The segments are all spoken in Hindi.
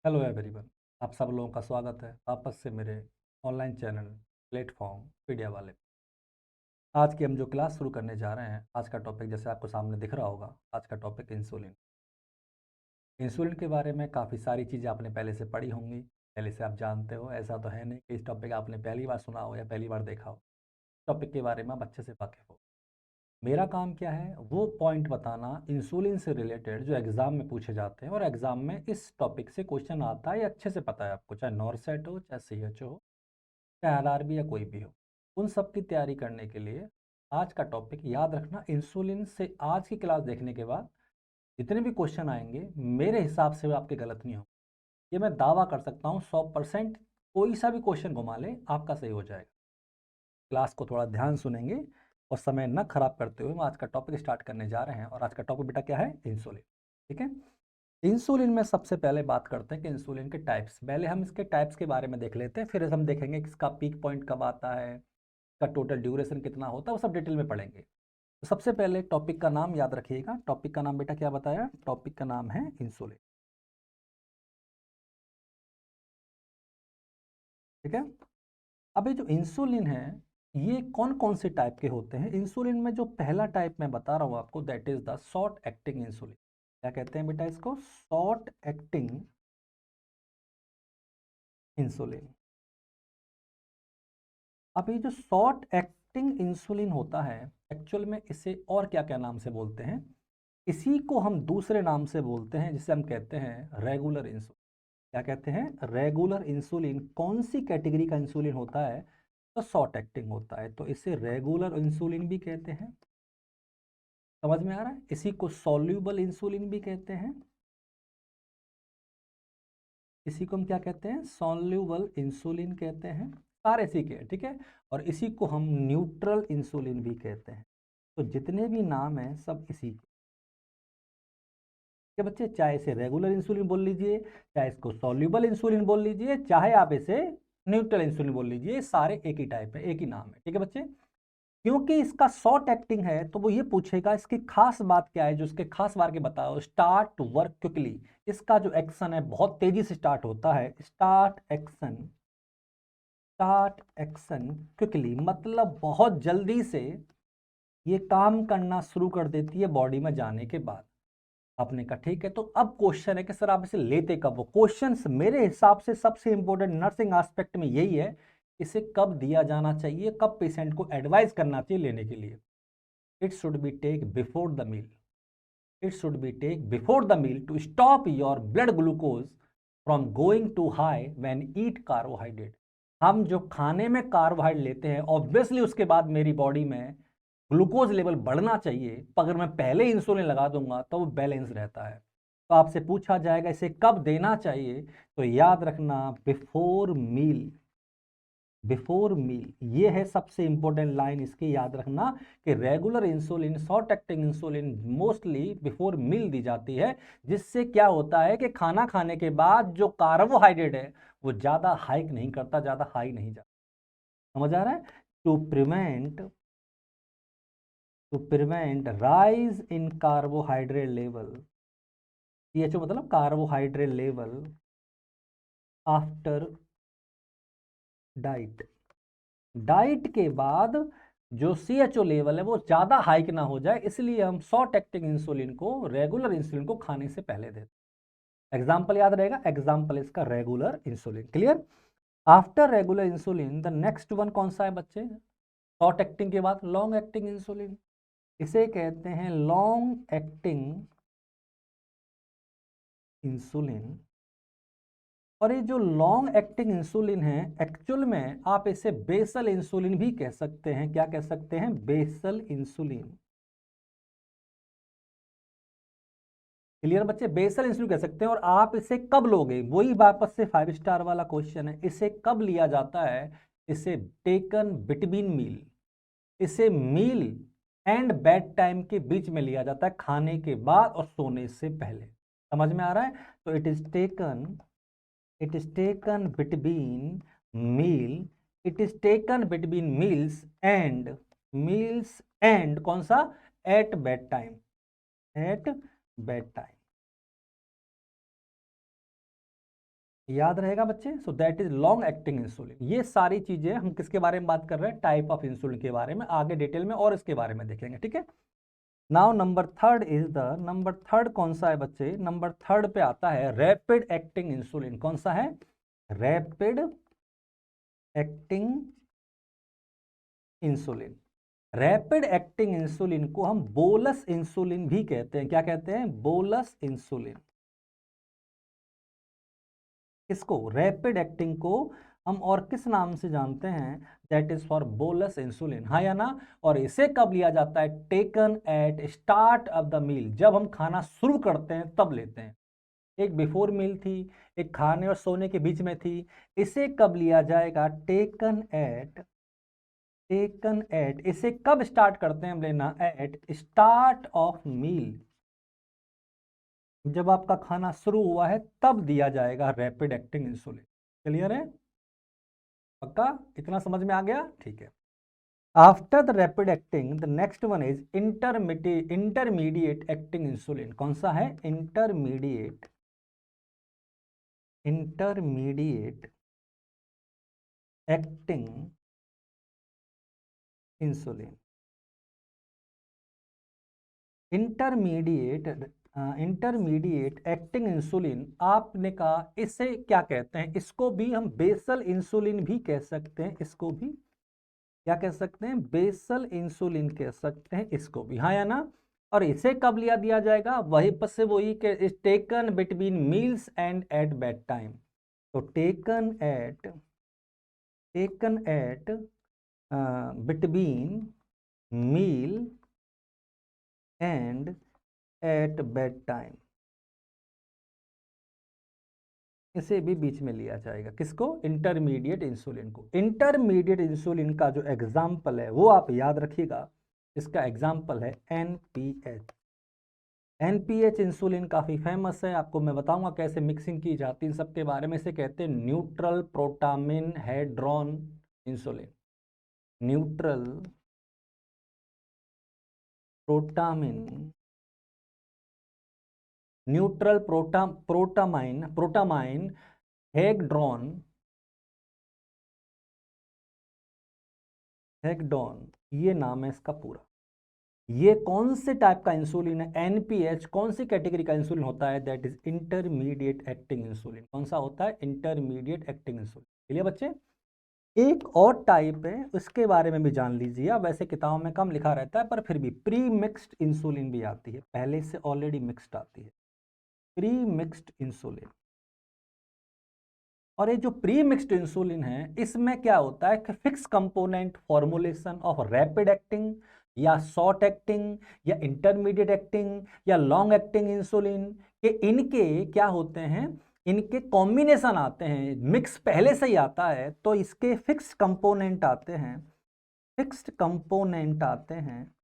Hello everyone. आप सब लोगों का स्वागत है वापस से मेरे ऑनलाइन चैनल प्लेटफॉर्म पीडिया वाले। आज की हम जो क्लास शुरू करने जा रहे हैं, आज का टॉपिक जैसे आपको सामने दिख रहा होगा, आज का टॉपिक इंसुलिन। इंसुलिन के बारे में काफ़ी सारी चीज़ें आपने पहले से पढ़ी होंगी, पहले से आप जानते हो। ऐसा तो है नहीं कि इस टॉपिक आपने पहली बार सुना हो या पहली बार देखा हो। टॉपिक के बारे में आप अच्छे से वाकिफ हो। मेरा काम क्या है, वो पॉइंट बताना इंसुलिन से रिलेटेड जो एग्ज़ाम में पूछे जाते हैं, और एग्ज़ाम में इस टॉपिक से क्वेश्चन आता है, ये अच्छे से पता है आपको, चाहे नॉरसेट हो, चाहे सीएचओ हो, चाहे आरआरबी या कोई भी हो। उन सब की तैयारी करने के लिए आज का टॉपिक याद रखना। इंसुलिन से आज की क्लास देखने के बाद जितने भी क्वेश्चन आएंगे, मेरे हिसाब से वो आपके गलत नहीं हो। ये मैं दावा कर सकता हूँ 100%। कोई सा भी क्वेश्चन घुमा ले, आपका सही हो जाएगा। क्लास को थोड़ा ध्यान सुनेंगे और समय न खराब करते हुए हम आज का टॉपिक स्टार्ट करने जा रहे हैं। और आज का टॉपिक बेटा क्या है? इंसुलिन। ठीक है। इंसुलिन में सबसे पहले बात करते हैं कि इंसुलिन के टाइप्स। पहले हम इसके टाइप्स के बारे में देख लेते हैं, फिर हम देखेंगे कि इसका पीक पॉइंट कब आता है, इसका टोटल ड्यूरेशन कितना होता है, वो सब डिटेल में पढ़ेंगे। तो सबसे पहले टॉपिक का नाम याद रखिएगा। टॉपिक का नाम बेटा क्या बताया? टॉपिक का नाम है इंसुलिन। ठीक है। अब ये जो इंसुलिन है, ये कौन कौन से टाइप के होते हैं? इंसुलिन में जो पहला टाइप मैं बता रहा हूँ आपको, that is the short acting insulin. क्या कहते हैं बेटा इसको? Short acting insulin. अब ये जो शॉर्ट एक्टिंग इंसुलिन होता है, एक्चुअल में इसे और क्या क्या नाम से बोलते हैं? इसी को हम दूसरे नाम से बोलते हैं, जिसे हम कहते हैं रेगुलर इंसुलिन। क्या कहते हैं? Regular insulin. कौन सी कैटेगरी का इंसुलिन होता है? तो शॉर्ट एक्टिंग होता है, तो इसे रेगुलर इंसुलिन भी कहते हैं। समझ में आ रहा है? इसी को सॉल्यूबल इंसुलिन भी कहते हैं। इसी को हम क्या कहते हैं? सॉल्यूबल इंसुलिन कहते हैं। सारे इसी के हैं, ठीक है। और इसी को हम न्यूट्रल इंसुलिन भी कहते हैं। तो जितने भी नाम हैं सब इसी के बच्चे। चाहे इसे रेगुलर इंसुलिन बोल लीजिए, चाहे इसको सॉल्यूबल इंसुलिन बोल लीजिए, चाहे आप इसे न्यूट्रल इंसुलिन बोल लीजिए, सारे एक ही टाइप है, एक ही नाम है। ठीक है बच्चे। क्योंकि इसका शॉर्ट एक्टिंग है, तो वो ये पूछेगा इसकी खास बात क्या है। जो इसके खास बात के बताओ, स्टार्ट वर्क क्विकली। इसका जो एक्शन है बहुत तेजी से स्टार्ट होता है। स्टार्ट एक्शन क्विकली मतलब बहुत जल्दी से ये काम करना शुरू कर देती है बॉडी में जाने के बाद। आपने कहा ठीक है। तो अब क्वेश्चन है कि सर आप इसे लेते कब हो? क्वेश्चन मेरे हिसाब से सबसे इंपॉर्टेंट नर्सिंग एस्पेक्ट में यही है, इसे कब दिया जाना चाहिए, कब पेशेंट को एडवाइस करना चाहिए लेने के लिए। It should be take before the meal. It should be take before the meal to stop your blood glucose from going to high when eat carbohydrate. हम जो खाने में कार्बोहाइड्रेट लेते हैं, ऑब्वियसली उसके बाद मेरी बॉडी में ग्लूकोज लेवल बढ़ना चाहिए। पर अगर मैं पहले इंसुलिन लगा दूंगा तो वो बैलेंस रहता है। तो आपसे पूछा जाएगा इसे कब देना चाहिए, तो याद रखना बिफोर मील। बिफोर मील, ये है सबसे इंपॉर्टेंट लाइन इसकी, याद रखना कि regular insulin, short acting insulin mostly before meal दी जाती है। जिससे क्या होता है कि खाना खाने के बाद जो कार्बोहाइड्रेट है वो ज्यादा हाइक नहीं करता, ज्यादा हाई नहीं जाता। समझ आ रहा है? To prevent rise in carbohydrate level. CHO मतलब carbohydrate level after diet. Diet के बाद जो सीएचओ लेवल है वो ज्यादा हाइक ना हो जाए, इसलिए हम शॉर्ट एक्टिंग इंसुलिन को, रेगुलर इंसुलिन को खाने से पहले देते हैं। एग्जाम्पल याद रहेगा, एग्जाम्पल इसका regular insulin. Clear? After regular insulin the next one कौन सा है बच्चे? शॉर्ट एक्टिंग के बाद लॉन्ग एक्टिंग इंसुलिन। इसे कहते हैं लॉन्ग एक्टिंग इंसुलिन। और ये जो लॉन्ग एक्टिंग इंसुलिन है, एक्चुअल में आप इसे बेसल इंसुलिन भी कह सकते हैं। क्या कह सकते हैं? Basal insulin. क्लियर बच्चे? बेसल इंसुलिन कह सकते हैं। और आप इसे कब लोगे, वही वापस से 5 स्टार वाला क्वेश्चन है, इसे कब लिया जाता है? इसे टेकन बिटवीन मील। इसे मील एंड बेड टाइम के बीच में लिया जाता है, खाने के बाद और सोने से पहले। समझ में आ रहा है? तो it is taken between meal, it is taken between meals and कौन सा? at bed time, at bed time। याद रहेगा बच्चे। So that is long acting insulin. ये सारी चीजें हम किसके बारे में बात कर रहे हैं, टाइप ऑफ इंसुलिन के बारे में, आगे डिटेल में और इसके बारे में देखेंगे, ठीक है। नाउ नंबर थर्ड कौन सा है बच्चे, नंबर थर्ड पे आता है रैपिड एक्टिंग इंसुलिन। कौन सा है, rapid acting insulin. Rapid acting insulin को हम बोलस इंसुलिन भी कहते हैं। क्या कहते हैं, बोलस इंसुलिन। इसको रैपिड एक्टिंग को हम और किस नाम से जानते हैं, that is for bolus insulin, हाँ या ना। और इसे कब लिया जाता है, taken at start of the meal, जब हम खाना शुरू करते हैं तब लेते हैं। एक बिफोर मील थी, एक खाने और सोने के बीच में थी। इसे कब लिया जाएगा, टेकन एट, इसे कब स्टार्ट करते हैं हम लेना, एट स्टार्ट ऑफ मील, जब आपका खाना शुरू हुआ है तब दिया जाएगा रैपिड एक्टिंग इंसुलिन। क्लियर है, पक्का, इतना समझ में आ गया, ठीक है। After the rapid acting the next one is intermediate acting insulin. कौन सा है, intermediate acting insulin. Intermediate acting insulin, आपने कहा इसे क्या कहते हैं, इसको भी हम बेसल इंसुलिन भी कह सकते हैं, इसको भी क्या कह सकते हैं, बेसल इंसुलिन कह सकते हैं इसको भी, हाँ या ना। और इसे कब लिया दिया जाएगा, वही पर से वही के is taken between meals and at bed time. तो taken at between meal and at bed time, इसे भी बीच में लिया जाएगा, किसको, इंटरमीडिएट इंसुलिन को। इंटरमीडिएट इंसुलिन का जो एग्जाम्पल है वो आप याद रखिएगा, इसका एग्जाम्पल है एनपीएच। एनपीएच इंसुलिन काफ़ी फेमस है, आपको मैं बताऊंगा कैसे मिक्सिंग की जाती है इन सब के बारे में। इसे कहते हैं neutral protamine Hagedorn insulin, neutral protamine, protamine Hagedorn, ये नाम है इसका पूरा। ये कौन से टाइप का इंसुलिन है, एनपीएच कौन सी कैटेगरी का इंसुलिन होता है, that is intermediate acting insulin. कौन सा होता है, इंटरमीडिएट एक्टिंग इंसुलिन। चलिए बच्चे, एक और टाइप है उसके बारे में भी जान लीजिए। अब वैसे किताबों में कम लिखा रहता है पर फिर भी प्री मिक्स्ड इंसुलिन भी आती है, पहले से ऑलरेडी मिक्स्ड आती है, प्री मिक्स्ड इंसुलिन। और ये जो प्री मिक्स्ड इंसुलिन है इसमें क्या होता है कि fix component formulation of rapid acting या शॉर्ट एक्टिंग या इंटरमीडिएट एक्टिंग या लॉन्ग एक्टिंग इंसुलिन के, इनके क्या होते हैं, इनके कॉम्बिनेशन आते हैं, मिक्स पहले से ही आता है तो इसके फिक्स्ड कंपोनेंट आते हैं,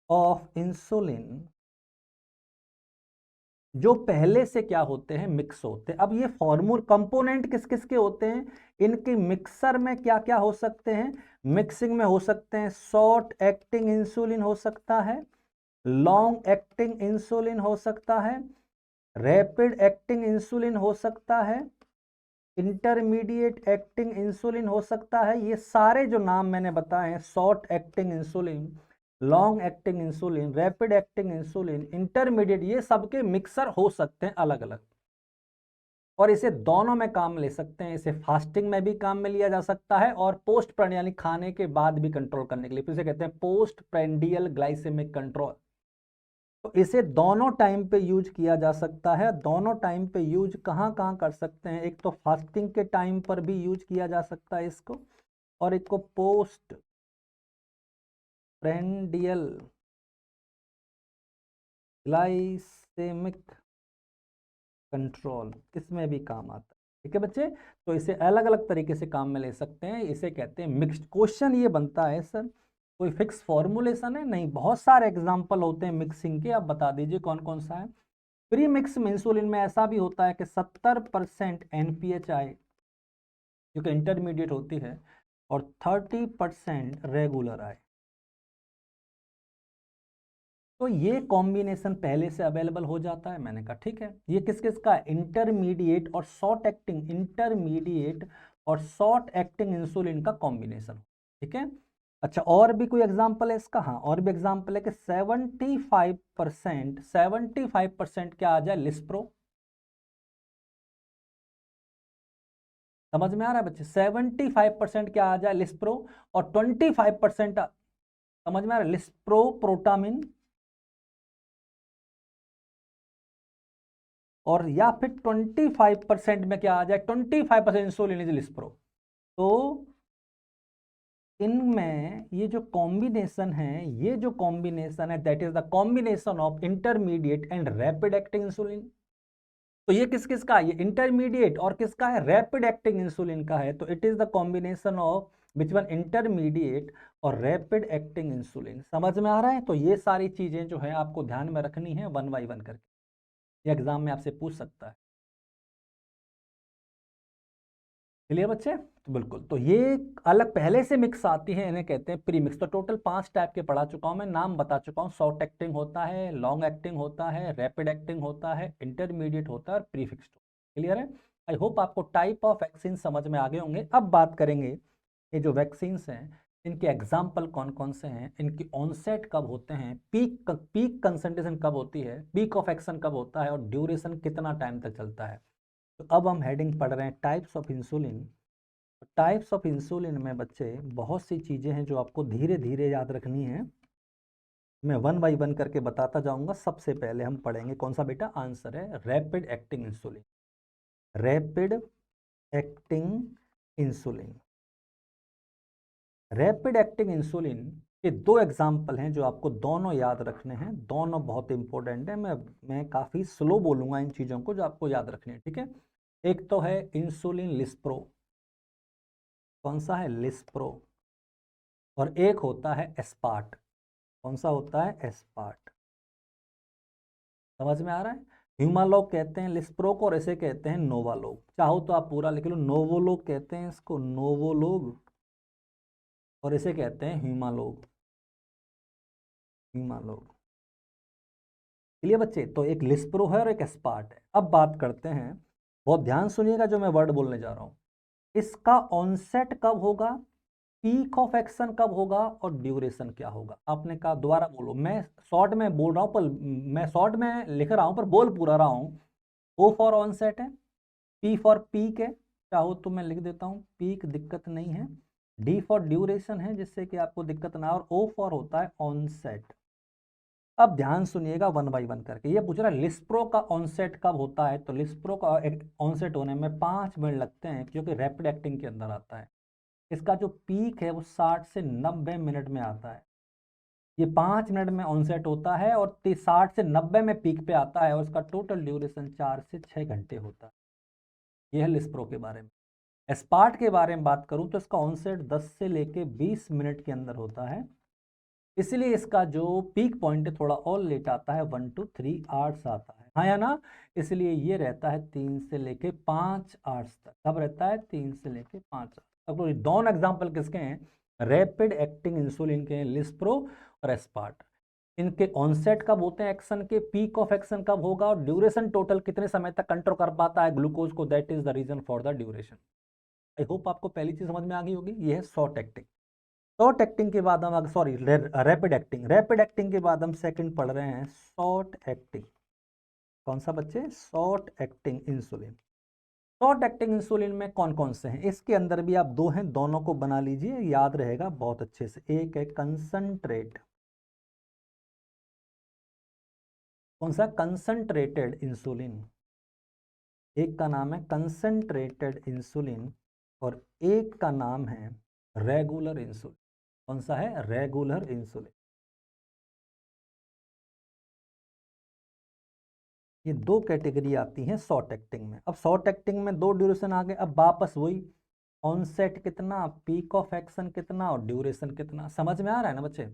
ऑफ इंसुलिन, जो पहले से क्या होते हैं, मिक्स होते हैं। अब ये फॉर्मूल कंपोनेंट किस किस के होते हैं, इनके मिक्सर में क्या क्या हो सकते हैं, मिक्सिंग में हो सकते हैं, शॉर्ट एक्टिंग इंसुलिन हो सकता है, लॉन्ग एक्टिंग इंसुलिन हो सकता है, रैपिड एक्टिंग इंसुलिन हो सकता है, इंटरमीडिएट एक्टिंग इंसुलिन हो सकता है। ये सारे जो नाम मैंने बताए हैं, short acting insulin, long acting insulin, rapid acting insulin, intermediate, ये सबके मिक्सर हो सकते हैं अलग अलग। और इसे दोनों में काम ले सकते हैं, इसे फास्टिंग में भी काम में लिया जा सकता है और पोस्ट प्रेंडियल यानी खाने के बाद भी कंट्रोल करने के लिए, इसे कहते हैं पोस्ट प्रेंडियल ग्लाइसेमिक कंट्रोल। तो इसे दोनों टाइम पे यूज किया जा सकता है। दोनों टाइम पे यूज कहाँ कहाँ कर सकते हैं, एक तो फास्टिंग के टाइम पर भी यूज किया जा सकता है इसको, और एक को पोस्ट प्रेंडियल ग्लाइसेमिक कंट्रोल, इसमें भी काम आता है। ठीक है बच्चे, तो इसे अलग अलग तरीके से काम में ले सकते हैं, इसे कहते हैं मिक्स्ड। क्वेश्चन ये बनता है सर कोई फिक्स फॉर्मुलेशन है नहीं, बहुत सारे एग्जांपल होते हैं मिक्सिंग के, आप बता दीजिए कौन कौन सा है। प्री मिक्स इंसुलिन में ऐसा भी होता है कि 70% एनपीएच आए जो कि इंटरमीडिएट होती है और 30% रेगुलर आए। तो ये कॉम्बिनेशन पहले से अवेलेबल हो जाता है। मैंने कहा ठीक है, ये किस किस का, इंटरमीडिएट और शॉर्ट एक्टिंग, इंटरमीडिएट और शॉर्ट एक्टिंग इंसुलिन का कॉम्बिनेशन। ठीक है, अच्छा और भी कोई एग्जांपल है इसका? हाँ, और भी एग्जांपल है कि 75% क्या आ जाए, लिस्प्रो। समझ में आ रहा है बच्चे? 75% क्या आ जाए, लिस्प्रो। और 25% समझ में आ रहा है, लिस्प्रो प्रोटामिन। और या फिर 25% में क्या आ जाए, 25% इंसुलिन इज लिस्प्रो। तो इनमें ये जो कॉम्बिनेशन है, ये जो कॉम्बिनेशन है, that is the combination of intermediate and rapid acting insulin. तो ये किस किस का है, ये इंटरमीडिएट और किसका है, रैपिड एक्टिंग इंसुलिन का है। तो it is the combination of which one, intermediate और रैपिड एक्टिंग इंसुलिन। समझ में आ रहा है? तो ये सारी चीजें जो है आपको ध्यान में रखनी है, वन बाई वन करके, ये एग्जाम में आपसे पूछ सकता है। क्लियर बच्चे? तो बिल्कुल, तो ये अलग पहले से मिक्स आती है, इन्हें कहते हैं प्री मिक्स। तो टोटल 5 टाइप के पढ़ा चुका हूं मैं, नाम बता चुका हूं। शॉर्ट एक्टिंग होता है, लॉन्ग एक्टिंग होता है, रैपिड एक्टिंग होता है, इंटरमीडिएट होता है और प्रीफिक्स्ड। क्लियर है? आई होप आपको टाइप ऑफ वैक्सीन समझ में आ गए होंगे। अब बात करेंगे ये जो वैक्सीन्स हैं, इनके एग्जाम्पल कौन कौन से हैं, इनकी ऑनसेट कब होते हैं, पीक कंसंट्रेशन कब होती है, पीक ऑफ एक्शन कब होता है, और ड्यूरेशन कितना टाइम तक चलता है। तो अब हम हेडिंग पढ़ रहे हैं types of insulin. Types of insulin में बच्चे बहुत सी चीज़ें हैं जो आपको धीरे धीरे याद रखनी है। मैं वन बाई वन करके बताता जाऊंगा। सबसे पहले हम पढ़ेंगे कौन सा बेटा, आंसर है rapid acting insulin. Rapid acting insulin, rapid acting insulin के दो एग्जाम्पल हैं जो आपको दोनों याद रखने हैं। दोनों बहुत इंपॉर्टेंट है। मैं काफ़ी स्लो बोलूंगा इन चीज़ों को जो आपको याद रखनी है। ठीक है, एक तो है इंसुलिन लिस्प्रो। कौन सा है, लिस्प्रो। और एक होता है एस्पार्ट। कौन सा होता है, एस्पार्ट। समझ में आ रहा है? ह्यूमालोग कहते हैं लिस्प्रो को, और इसे कहते हैं नोवालोग। चाहो तो आप पूरा लिख लो, नोवोलोग कहते हैं इसको, नोवोलोग। और इसे कहते हैं ह्यूमालोग, ह्यूमालोग। चलिए बच्चे, तो एक लिस्प्रो है और एक एस्पार्ट है। अब बात करते हैं, बहुत ध्यान सुनिएगा जो मैं वर्ड बोलने जा रहा हूं। इसका ऑनसेट कब होगा, पीक ऑफ एक्शन कब होगा, और ड्यूरेशन क्या होगा। आपने कहा, दोबारा बोलो, मैं शॉर्ट में बोल रहा हूं पर मैं शॉर्ट में लिख रहा हूं पर बोल पूरा रहा हूं। ओ फॉर ऑनसेट है, पी फॉर पीक है, चाहो तो मैं लिख देता हूं पीक, दिक्कत नहीं है। डी फॉर ड्यूरेशन है, जिससे कि आपको दिक्कत ना, और ओ फॉर होता है ऑनसेट। अब ध्यान सुनिएगा वन बाई वन करके। ये पूछ रहा है लिस्प्रो का ऑनसेट कब होता है। तो लिस्प्रो का ऑनसेट होने में 5 मिनट लगते हैं, क्योंकि रैपिड एक्टिंग के अंदर आता है। इसका जो पीक है वो 60 से 90 मिनट में आता है। ये 5 मिनट में ऑनसेट होता है और 60 से 90 में पीक पे आता है, और उसका टोटल ड्यूरेशन 4 से 6 घंटे होता है। यह है लिस्प्रो के बारे में। एस्पार्ट के बारे में बात करूं तो इसका ऑनसेट 10 से लेके 20 मिनट के अंदर होता है। इसलिए इसका जो पीक पॉइंट है थोड़ा और लेट आता है, 1 to 3 आवर्स आता है, हाँ या ना। इसलिए ये रहता है 3 से लेके 5 आवर्स तक। कब रहता है, 3 से लेके 5 आवर्स तक। तो दोनों एग्जाम्पल किसके हैं, रैपिड एक्टिंग इंसुलिन के हैं, लिस्प्रो और एस्पार्ट। इनके ऑनसेट कब होते हैं एक्शन के, पीक ऑफ एक्शन कब होगा, और ड्यूरेशन टोटल कितने समय तक कंट्रोल कर पाता है ग्लूकोज को, that is the reason for the duration. I hope आपको पहली चीज समझ में आ गई होगी। ये है शॉर्ट एक्टिंग। शॉर्ट एक्टिंग के बाद हम, sorry, rapid acting. Rapid acting के बाद हम सेकंड पढ़ रहे हैं शॉर्ट एक्टिंग। कौन सा बच्चे, short acting insulin. Short acting insulin में कौन कौन से हैं, इसके अंदर भी आप दो हैं, दोनों को बना लीजिए, याद रहेगा बहुत अच्छे से। एक है कंसंट्रेट, कौन सा, कंसंट्रेटेड इंसुलिन। एक का नाम है कंसंट्रेटेड इंसुलिन, और एक का नाम है रेगुलर इंसुलिन। कौन सा है, रेगुलर इंसुलिन। ये दो कैटेगरी आती हैं शॉर्ट एक्टिंग में। अब शॉर्ट एक्टिंग में दो ड्यूरेशन आ गए। अब वापस वही, ऑनसेट कितना, पीक ऑफ एक्शन कितना, और ड्यूरेशन कितना। समझ में आ रहा है ना बच्चे?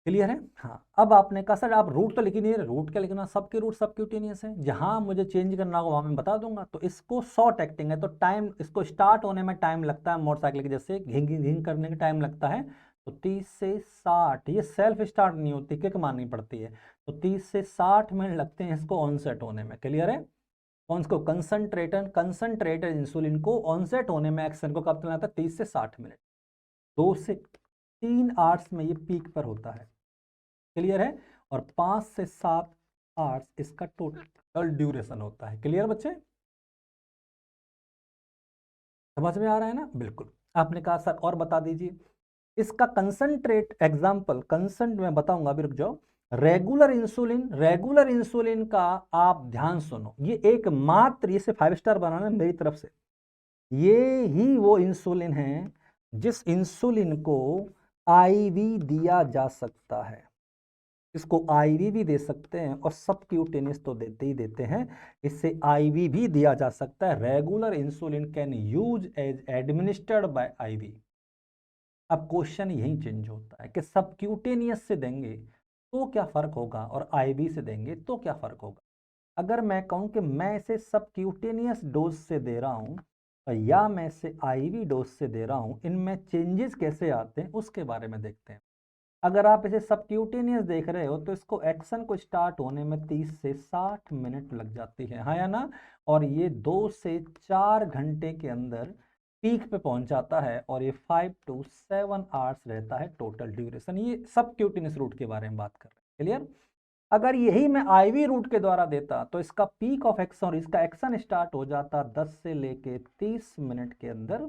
क्लियर है? हाँ। अब आपने कहा सर आप रूट तो लिख ही नहीं रहे। रूट क्या लिखना, सबके रूट सबक्यूटेनियस है, जहां मुझे चेंज करना होगा वहां मैं बता दूंगा। तो इसको शॉर्ट एक्टिंग है, तो टाइम, इसको स्टार्ट होने में टाइम लगता है, मोटरसाइकिल के जैसे घिंग घिंग करने का टाइम लगता है, तो 30 से 60, ये सेल्फ स्टार्ट नहीं होती, किक मारनी पड़ती है। तो 30 से 60 मिनट लगते हैं इसको ऑनसेट होने में। क्लियर है? कौन को कंसंट्रेटेड इंसुलिन को ऑनसेट होने में एक्शन को कब तक लगता है? 30 से 60 मिनट। 2 से 3 आवर्स में ये पीक पर होता है। क्लियर है? और 5 से 7 आवर्स इसका टोटल ड्यूरेशन होता है। क्लियर बच्चे? समझ में आ रहा है ना? बिल्कुल। आपने कहा सर और बता दीजिए इसका कंसंट्रेट एग्जाम्पल, कंसंट मैं बताऊंगा, अभी रुक जाओ। रेगुलर इंसुलिन का आप ध्यान सुनो, ये एकमात्र, ये से 5 स्टार बनाना मेरी तरफ से, ये ही वो इंसुलिन है जिस इंसुलिन को आईवी दिया जा सकता है। इसको आईवी भी दे सकते हैं और सबक्यूटेनियस तो देते ही देते हैं, इससे आईवी भी दिया जा सकता है। Regular insulin can use as administered by IV. अब क्वेश्चन यही चेंज होता है कि सबक्यूटेनियस से देंगे तो क्या फर्क होगा और आईवी से देंगे तो क्या फर्क होगा। अगर मैं कहूं कि मैं इसे सबक्यूटेनियस डोज से दे रहा हूं या मैं इसे आईवी डोज से दे रहा हूं, इनमें चेंजेस कैसे आते हैं उसके बारे में देखते हैं। अगर आप इसे सबक्यूटेनियस देख रहे हो तो इसको एक्शन को स्टार्ट होने में 30 से 60 मिनट लग जाती है, हाँ या ना? और ये 2 से 4 घंटे के अंदर पीक पे पहुंच जाता है और ये 5 to 7 आवर्स रहता है टोटल ड्यूरेशन। ये सबक्यूटेनियस रूट के बारे में बात कर रहे हैं। क्लियर? अगर यही मैं आईवी रूट के द्वारा देता तो इसका पीक ऑफ एक्शन और इसका एक्शन स्टार्ट हो जाता 10 से लेके 30 मिनट के अंदर।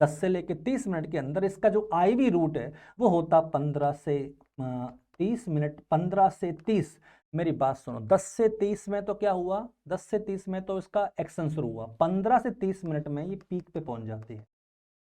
10 से लेके 30 मिनट के अंदर इसका जो आईवी रूट है वो होता 15 से 30 मिनट। 15 से 30, मेरी बात सुनो, 10 से 30 में तो क्या हुआ, 10 से 30 में तो इसका एक्शन शुरू हुआ, 15 से 30 मिनट में ये पीक पे पहुंच जाती है।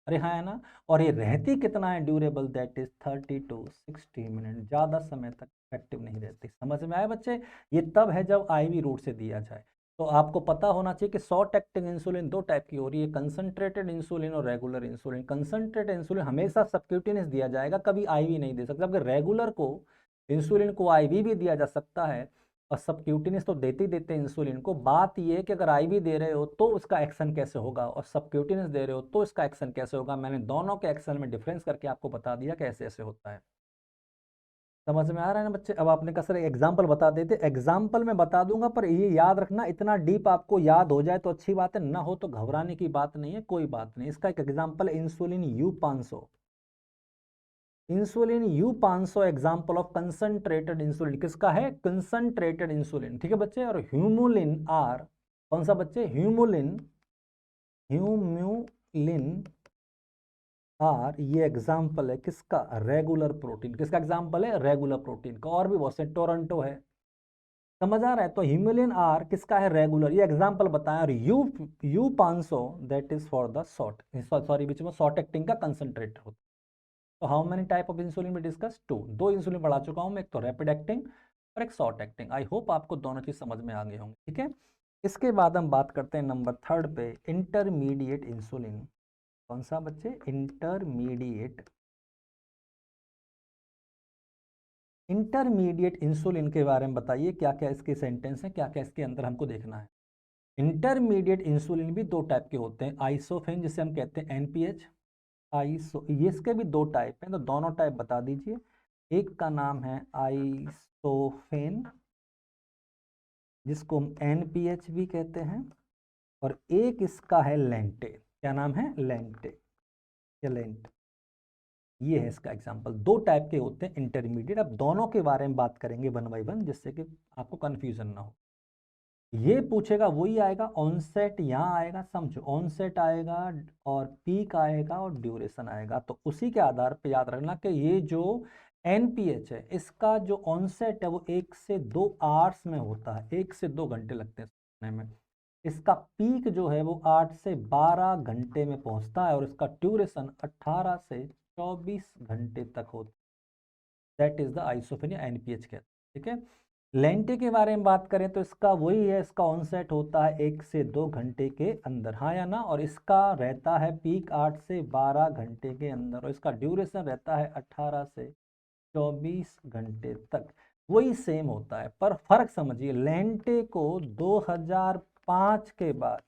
अरे हाँ है ना? और ये रहती कितना है durable, that is 30 to 60 minute, ज्यादा समय तक इफेक्टिव नहीं रहती। समझ में आया बच्चे? ये तब है जब आईवी रूट से दिया जाए। तो आपको पता होना चाहिए कि शॉर्ट एक्टिंग इंसुलिन दो टाइप की हो रही है, कंसंट्रेटेड इंसुलिन और रेगुलर इंसुलिन। कंसंट्रेटेड इंसुलिन हमेशा सबक्यूटेनियस दिया जाएगा, कभी आईवी नहीं दे सकता। जबकि रेगुलर को इंसुलिन को आईवी भी दिया जा सकता है और सबक्यूटेनियस तो देते ही देते हैं इंसुलिन को। बात यह है कि अगर आईवी दे रहे हो तो उसका एक्शन कैसे होगा और सबक्यूटेनियस दे रहे हो तो इसका एक्शन कैसे होगा। मैंने दोनों के एक्शन में डिफरेंस करके आपको बता दिया कैसे ऐसे होता है। समझ में आ रहा है ना बच्चे? अब आपने कहा सर एग्जाम्पल बता देते, एग्जाम्पल में बता दूंगा, पर ये याद रखना, इतना डीप आपको याद हो जाए तो अच्छी बात है, ना हो तो घबराने की बात नहीं है, कोई बात नहीं। इसका एक example insulin U500। Insulin U500 example of concentrated insulin, किसका है? Concentrated insulin. ठीक है बच्चे? और ह्यूमुलिन R, कौन सा बच्चे? ह्यूमुलिन R, ये एग्जाम्पल है किसका? Regular protein. किसका एग्जाम्पल है? रेगुलर प्रोटीन का। और भी बहुत से, टोरंटो है। समझ आ रहा है? तो ह्यूमुलिन R किसका है? रेगुलर। ये एग्जाम्पल बताया। और U500 that is for the short, sorry बीच में शॉर्ट एक्टिंग का कंसंट्रेट होता है। तो how many type of insulin भी डिस्कस? 2। 2 इंसुलिन बढ़ा चुका हूं मैं, एक तो रैपिड एक्टिंग और एक शॉर्ट एक्टिंग। आई होप आपको दोनों चीज समझ में आ गए होंगे। ठीक है? इसके बाद हम बात करते हैं नंबर 3 पे, इंटरमीडिएट इंसुलिन। कौन सा बच्चे? इंटरमीडिएट। इंटरमीडिएट इंसुलिन के बारे में बताइए, क्या क्या इसके सेंटेंस हैं, क्या क्या इसके अंदर हमको देखना है। इंटरमीडिएट इंसुलिन भी दो टाइप के होते हैं, आइसोफेन जिसे हम कहते हैं एनपीएच, आइसो, ये इसके भी दो टाइप हैं, तो दोनों टाइप बता दीजिए। एक का नाम है आइसोफेन जिसको हम एनपीएच भी कहते हैं, और एक इसका है लेंटे। क्या नाम है? लेंटे या लेंट। ये है इसका एग्जाम्पल। दो टाइप के होते हैं इंटरमीडिएट। अब दोनों के बारे में बात करेंगे वन बाई वन, जिससे कि आपको कंफ्यूजन ना हो। ये पूछेगा वही आएगा, ऑनसेट यहाँ आएगा, समझो, ऑनसेट आएगा और पीक आएगा और ड्यूरेशन आएगा। तो उसी के आधार पे याद रखना कि ये जो एनपीएच है इसका जो ऑनसेट है वो 1 से 2 आवर्स में होता है, 1 से 2 घंटे लगते हैं सोने में। इसका पीक जो है वो 8 से 12 घंटे में पहुंचता है और इसका ड्यूरेशन 18 से 24 घंटे तक होता है। दैट इज द आइसोफेनिया एनपीएच कहते हैं। ठीक है? लेंटे के बारे में बात करें तो इसका वही है, इसका ऑनसेट होता है 1 से 2 घंटे के अंदर, हाँ या ना? और इसका रहता है पीक 8 से 12 घंटे के अंदर और इसका ड्यूरेशन रहता है 18 से 24 घंटे तक। वही सेम होता है, पर फर्क समझिए, लेंटे को 2005 के बाद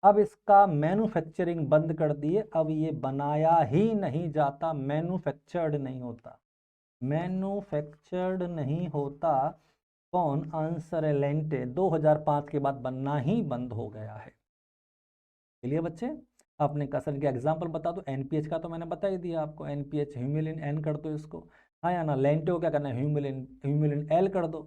अब इसका मैन्युफैक्चरिंग बंद कर दिए, अब ये बनाया ही नहीं जाता, मैन्युफैक्चर्ड नहीं होता, मैन्युफैक्चर्ड नहीं होता। कौन? आंसर है लेंटे। 2005 के बाद बनना ही बंद हो गया है। चलिए बच्चे, अपने कसन के एग्जाम्पल बता दो। एनपीएच का तो मैंने बता ही दिया आपको, एनपीएच ह्यूमिलिन एन कर दो इसको, हाँ या ना। लेंटे को क्या करना है? ह्यूमिलिन ह्यूमिलिन एल कर दो।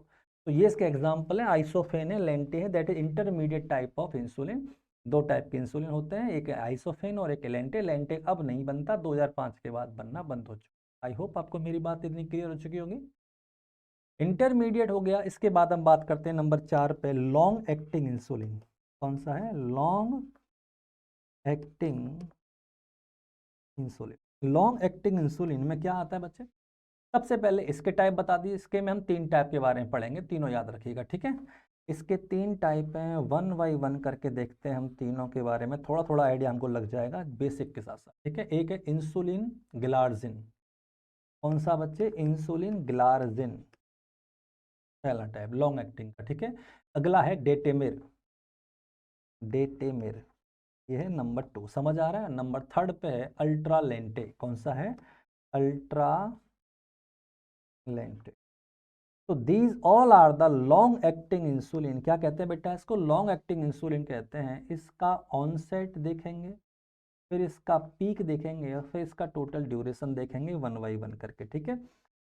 तो ये इसके एग्जाम्पल है, आइसोफेन है, लेंटे है, that is intermediate type of insulin. दो टाइप के इंसुलिन होते हैं, एक आइसोफेन और एक लेंटे। लेंटे अब नहीं बनता, 2005 के बाद बनना बंद हो चुका। आई होप आपको मेरी बात इतनी क्लियर हो चुकी होगी। इंटरमीडिएट हो गया। इसके बाद हम बात करते हैं नंबर 4 पे, लॉन्ग एक्टिंग इंसुलिन। कौन सा है? Long acting insulin. Long acting insulin में क्या आता है बच्चे? सबसे पहले इसके टाइप बता दिए। इसके में हम 3 टाइप के बारे में पढ़ेंगे, तीनों याद रखिएगा, ठीक है। इसके 3 टाइप हैं, 1 बाई 1 करके देखते हैं हम तीनों के बारे में, थोड़ा थोड़ा आइडिया हमको लग जाएगा बेसिक के साथ साथ, ठीक है। एक है इंसुलिन ग्लार्जिन। कौन सा बच्चे? इंसुलिन ग्लार्जिन, पहला टाइप लॉन्ग एक्टिंग का, ठीक है। अगला है डेटेमिर, डेटेमिर, ये है नंबर 2, समझ आ रहा है। नंबर 3 पे है अल्ट्रा लेंटे। कौन सा है? Ultra lente. तो these all are the long acting insulin. क्या कहते हैं बेटा? इसको लॉन्ग एक्टिंग इंसुलिन कहते हैं। इसका ऑनसेट देखेंगे, फिर इसका पीक देखेंगे, और फिर इसका टोटल ड्यूरेशन देखेंगे 1 बाई 1 करके, ठीक है।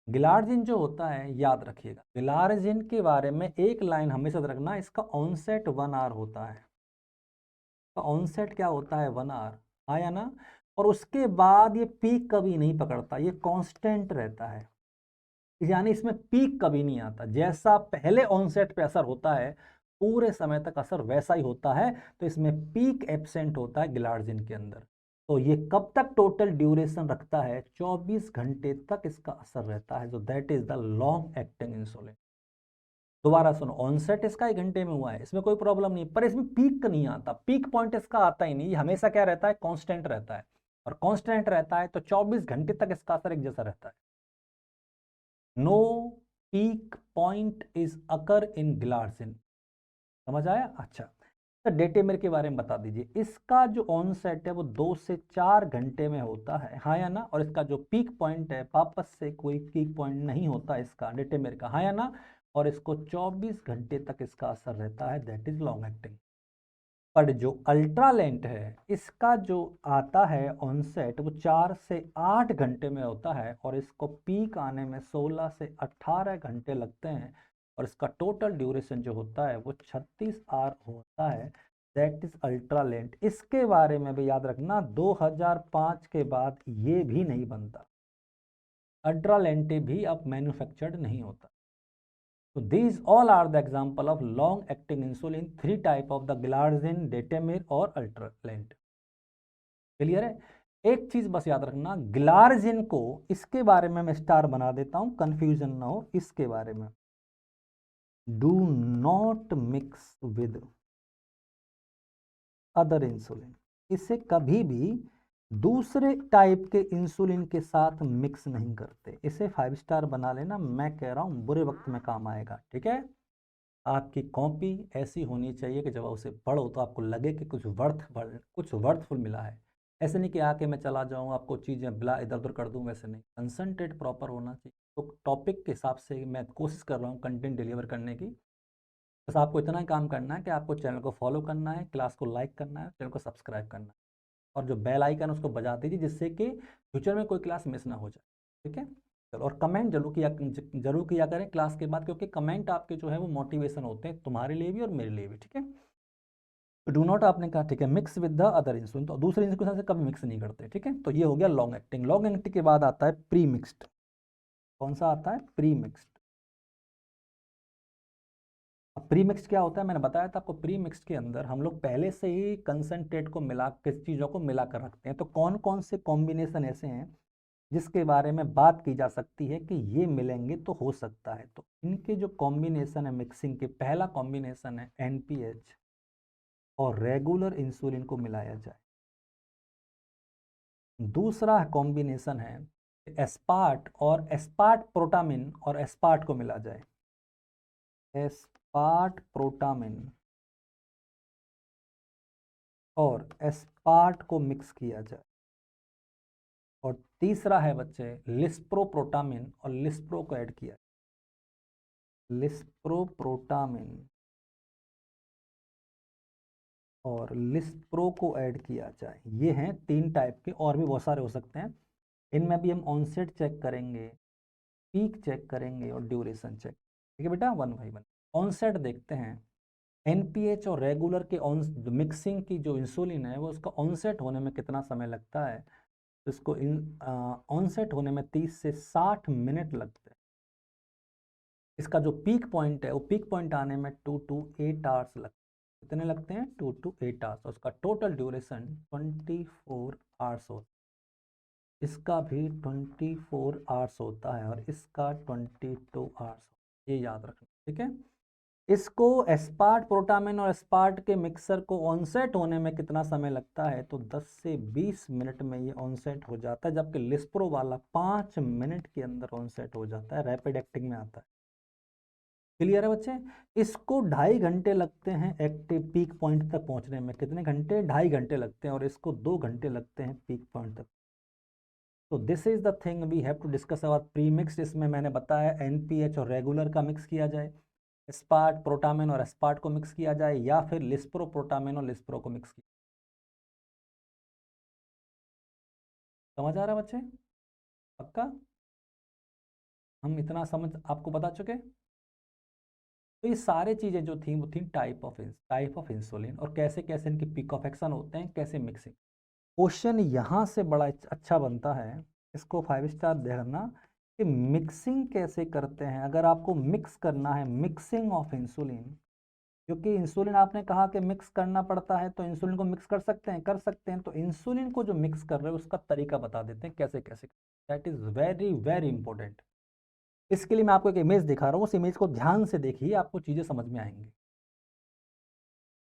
गिलार्जिन जो होता है, याद रखिएगा, गिलार्जिन के बारे में एक लाइन हमेशा रखना, इसका ऑनसेट 1 आवर होता है। तो ऑनसेट क्या होता है? 1 आवर, आया ना। और उसके बाद ये पीक कभी नहीं पकड़ता, ये कांस्टेंट रहता है, यानी इसमें पीक कभी नहीं आता। जैसा पहले ऑनसेट पे असर होता है, पूरे समय तक असर वैसा ही होता है। तो इसमें पीक एब्सेंट होता है गिलार्जिन के अंदर। तो ये कब तक टोटल ड्यूरेशन रखता है? 24 घंटे तक इसका असर रहता है। जो that is the long acting insulin. दोबारा सुनो, ऑनसेट इसका 1 घंटे में हुआ है, इसमें कोई प्रॉब्लम नहीं, पर इसमें पीक नहीं आता, पीक पॉइंट इसका आता ही नहीं। ये हमेशा क्या रहता है? कांस्टेंट रहता है। और कांस्टेंट रहता है तो 24 घंटे तक इसका असर एक जैसा रहता है। No peak point is occur in glargine. समझ आया? अच्छा, तो डेटेमिर के बारे में बता दीजिए। इसका जो ऑनसेट है वो 2 से 4 घंटे में होता है, हाँ या ना। और इसका जो पीक पॉइंट है, वापस से कोई पीक पॉइंट नहीं होता इसका डेटेमिर का, हाँ या ना। और इसको 24 घंटे तक इसका असर रहता है, दैट इज लॉन्ग एक्टिंग। पर जो अल्ट्रालेंट है, इसका जो आता है ऑनसेट, वो 4 से 8 घंटे में होता है, और इसको पीक आने में 16 से 18 घंटे लगते हैं। और इसका टोटल ड्यूरेशन जो होता है वो 36 आवर होता है, दैट इज अल्ट्रालेंट। इसके बारे में भी याद रखना, 2005 के बाद ये भी नहीं बनता, अल्ट्रालेंटे भी अब मैन्युफैक्चर्ड नहीं होता। So these all are the example of long acting insulin, 3 type of the glargine, डेटेमिर और अल्ट्रालेंट। क्लियर है? एक चीज बस याद रखना, ग्लार्जिन को, इसके बारे में मैं स्टार बना देता हूं, कंफ्यूजन ना हो इसके बारे में। Do not mix with other insulin. इसे कभी भी दूसरे टाइप के इंसुलिन के साथ मिक्स नहीं करते। इसे 5 स्टार बना लेना, मैं कह रहा हूं बुरे वक्त में काम आएगा, ठीक है। आपकी कॉपी ऐसी होनी चाहिए कि जब आप उसे पढ़ो तो आपको लगे कि कुछ वर्थफुल मिला है। ऐसे नहीं कि आके मैं चला जाऊँ, आपको चीज़ें बिला इधर उधर कर दूँ, वैसे नहीं। कंसंट्रेट प्रॉपर होना चाहिए। तो टॉपिक के हिसाब से मैं कोशिश कर रहा हूँ कंटेंट डिलीवर करने की। बस आपको इतना ही काम करना है कि आपको चैनल को फॉलो करना है, क्लास को लाइक करना है, चैनल को सब्सक्राइब करना है, और जो बेल आइकन उसको बजा दीजिए, जिससे कि फ्यूचर में कोई क्लास मिस ना हो जाए, ठीक है। चलो, और कमेंट जरूर किया करें क्लास के बाद, क्योंकि कमेंट आपके जो है वो मोटिवेशन होते हैं, तुम्हारे लिए भी और मेरे लिए भी, ठीक है। तो डू नॉट आपने कहा, ठीक है, mix with the other insulin, तो दूसरे इंसुलिन से कभी मिक्स नहीं करते, ठीक है। तो ये हो गया लॉन्ग एक्टिंग। लॉन्ग एक्टिंग के बाद आता है प्री मिक्स्ड। कौन सा आता है? Pre mixed. अब प्री मिक्स्ड क्या होता है? मैंने बताया था आपको, प्री मिक्स्ड के अंदर हम लोग पहले से ही कंसंट्रेट को मिला, किस चीज़ों को मिला कर रखते हैं। तो कौन कौन से कॉम्बिनेशन ऐसे हैं जिसके बारे में बात की जा सकती है कि ये मिलेंगे तो हो सकता है? तो इनके जो कॉम्बिनेशन है मिक्सिंग के, पहला कॉम्बिनेशन है एनपीएच और रेगुलर इंसुलिन को मिलाया जाए। दूसरा कॉम्बिनेशन है एस्पार्ट और एस्पार्ट प्रोटामिन और एस्पार्ट को मिला जाए, एस्पार्ट प्रोटामिन और एस्पार्ट को मिक्स किया जाए। और तीसरा है बच्चे लिस्प्रोप्रोटामिन और लिस्प्रो को ऐड किया, लिस्प्रोप्रोटामिन और लिस्प्रो को ऐड किया जाए। ये हैं 3 टाइप के, और भी बहुत सारे हो सकते हैं। इनमें भी हम ऑनसेट चेक करेंगे, पीक चेक करेंगे और ड्यूरेशन चेक। ठीक है बेटा, 1 बाई 1। ऑनसेट देखते हैं। एनपीएच और रेगुलर के ऑन मिक्सिंग की जो इंसुलिन है वो उसका ऑनसेट होने में कितना समय लगता है, तो इसको ऑनसेट होने में 30 से 60 मिनट लगते हैं। इसका जो पीक पॉइंट है वो पीक पॉइंट आने में 2 to 8 आवर्स लगते हैं। कितने लगते हैं? 2 to 8 आवर्स। और उसका टोटल ड्यूरेशन 24 आवर्स होता है। इसका भी 24 आवर्स होता है और इसका 22 आवर्स। ये याद रखना, ठीक है। इसको एस्पार्ट प्रोटामिन और एस्पार्ट के मिक्सर को ऑनसेट होने में कितना समय लगता है, तो 10 से 20 मिनट में ये ऑनसेट हो जाता है, जबकि लिस्प्रो वाला 5 मिनट के अंदर ऑनसेट हो जाता है, रैपिड एक्टिंग में आता है। क्लियर है बच्चे? इसको 2.5 घंटे लगते हैं एक्टिव पीक पॉइंट तक पहुंचने में। कितने घंटे? 2.5 घंटे लगते हैं, और इसको 2 घंटे लगते हैं पीक पॉइंट तक। तो this is the thing we have to discuss about pre mix. इसमें मैंने बताया एनपीएच और रेगुलर का मिक्स किया जाए, एस्पार्ट प्रोटामिन और एस्पार्ट को मिक्स किया जाए, या फिर लिस्प्रो प्रोटामिन और लिस्प्रो को मिक्स किया। समझ आ रहा है बच्चे? पक्का? हम इतना समझ आपको बता चुके। तो ये सारे चीज़ें जो थी वो थी टाइप ऑफ इंसुलिन, और कैसे कैसे इनके पीक ऑफ एक्शन होते हैं, कैसे मिक्सिंग। क्वेश्चन यहाँ से बड़ा अच्छा बनता है, इसको 5 स्टार देखना, कि मिक्सिंग कैसे करते हैं। अगर आपको मिक्स करना है, मिक्सिंग ऑफ इंसुलिन, क्योंकि इंसुलिन आपने कहा कि मिक्स करना पड़ता है, तो इंसुलिन को मिक्स कर सकते हैं। तो इंसुलिन को जो मिक्स कर रहे हैं उसका तरीका बता देते हैं कैसे कैसे। That is very very important. इसके लिए मैं आपको एक इमेज दिखा रहा हूँ, उस इमेज को ध्यान से देखिए, आपको चीज़ें समझ में आएंगी।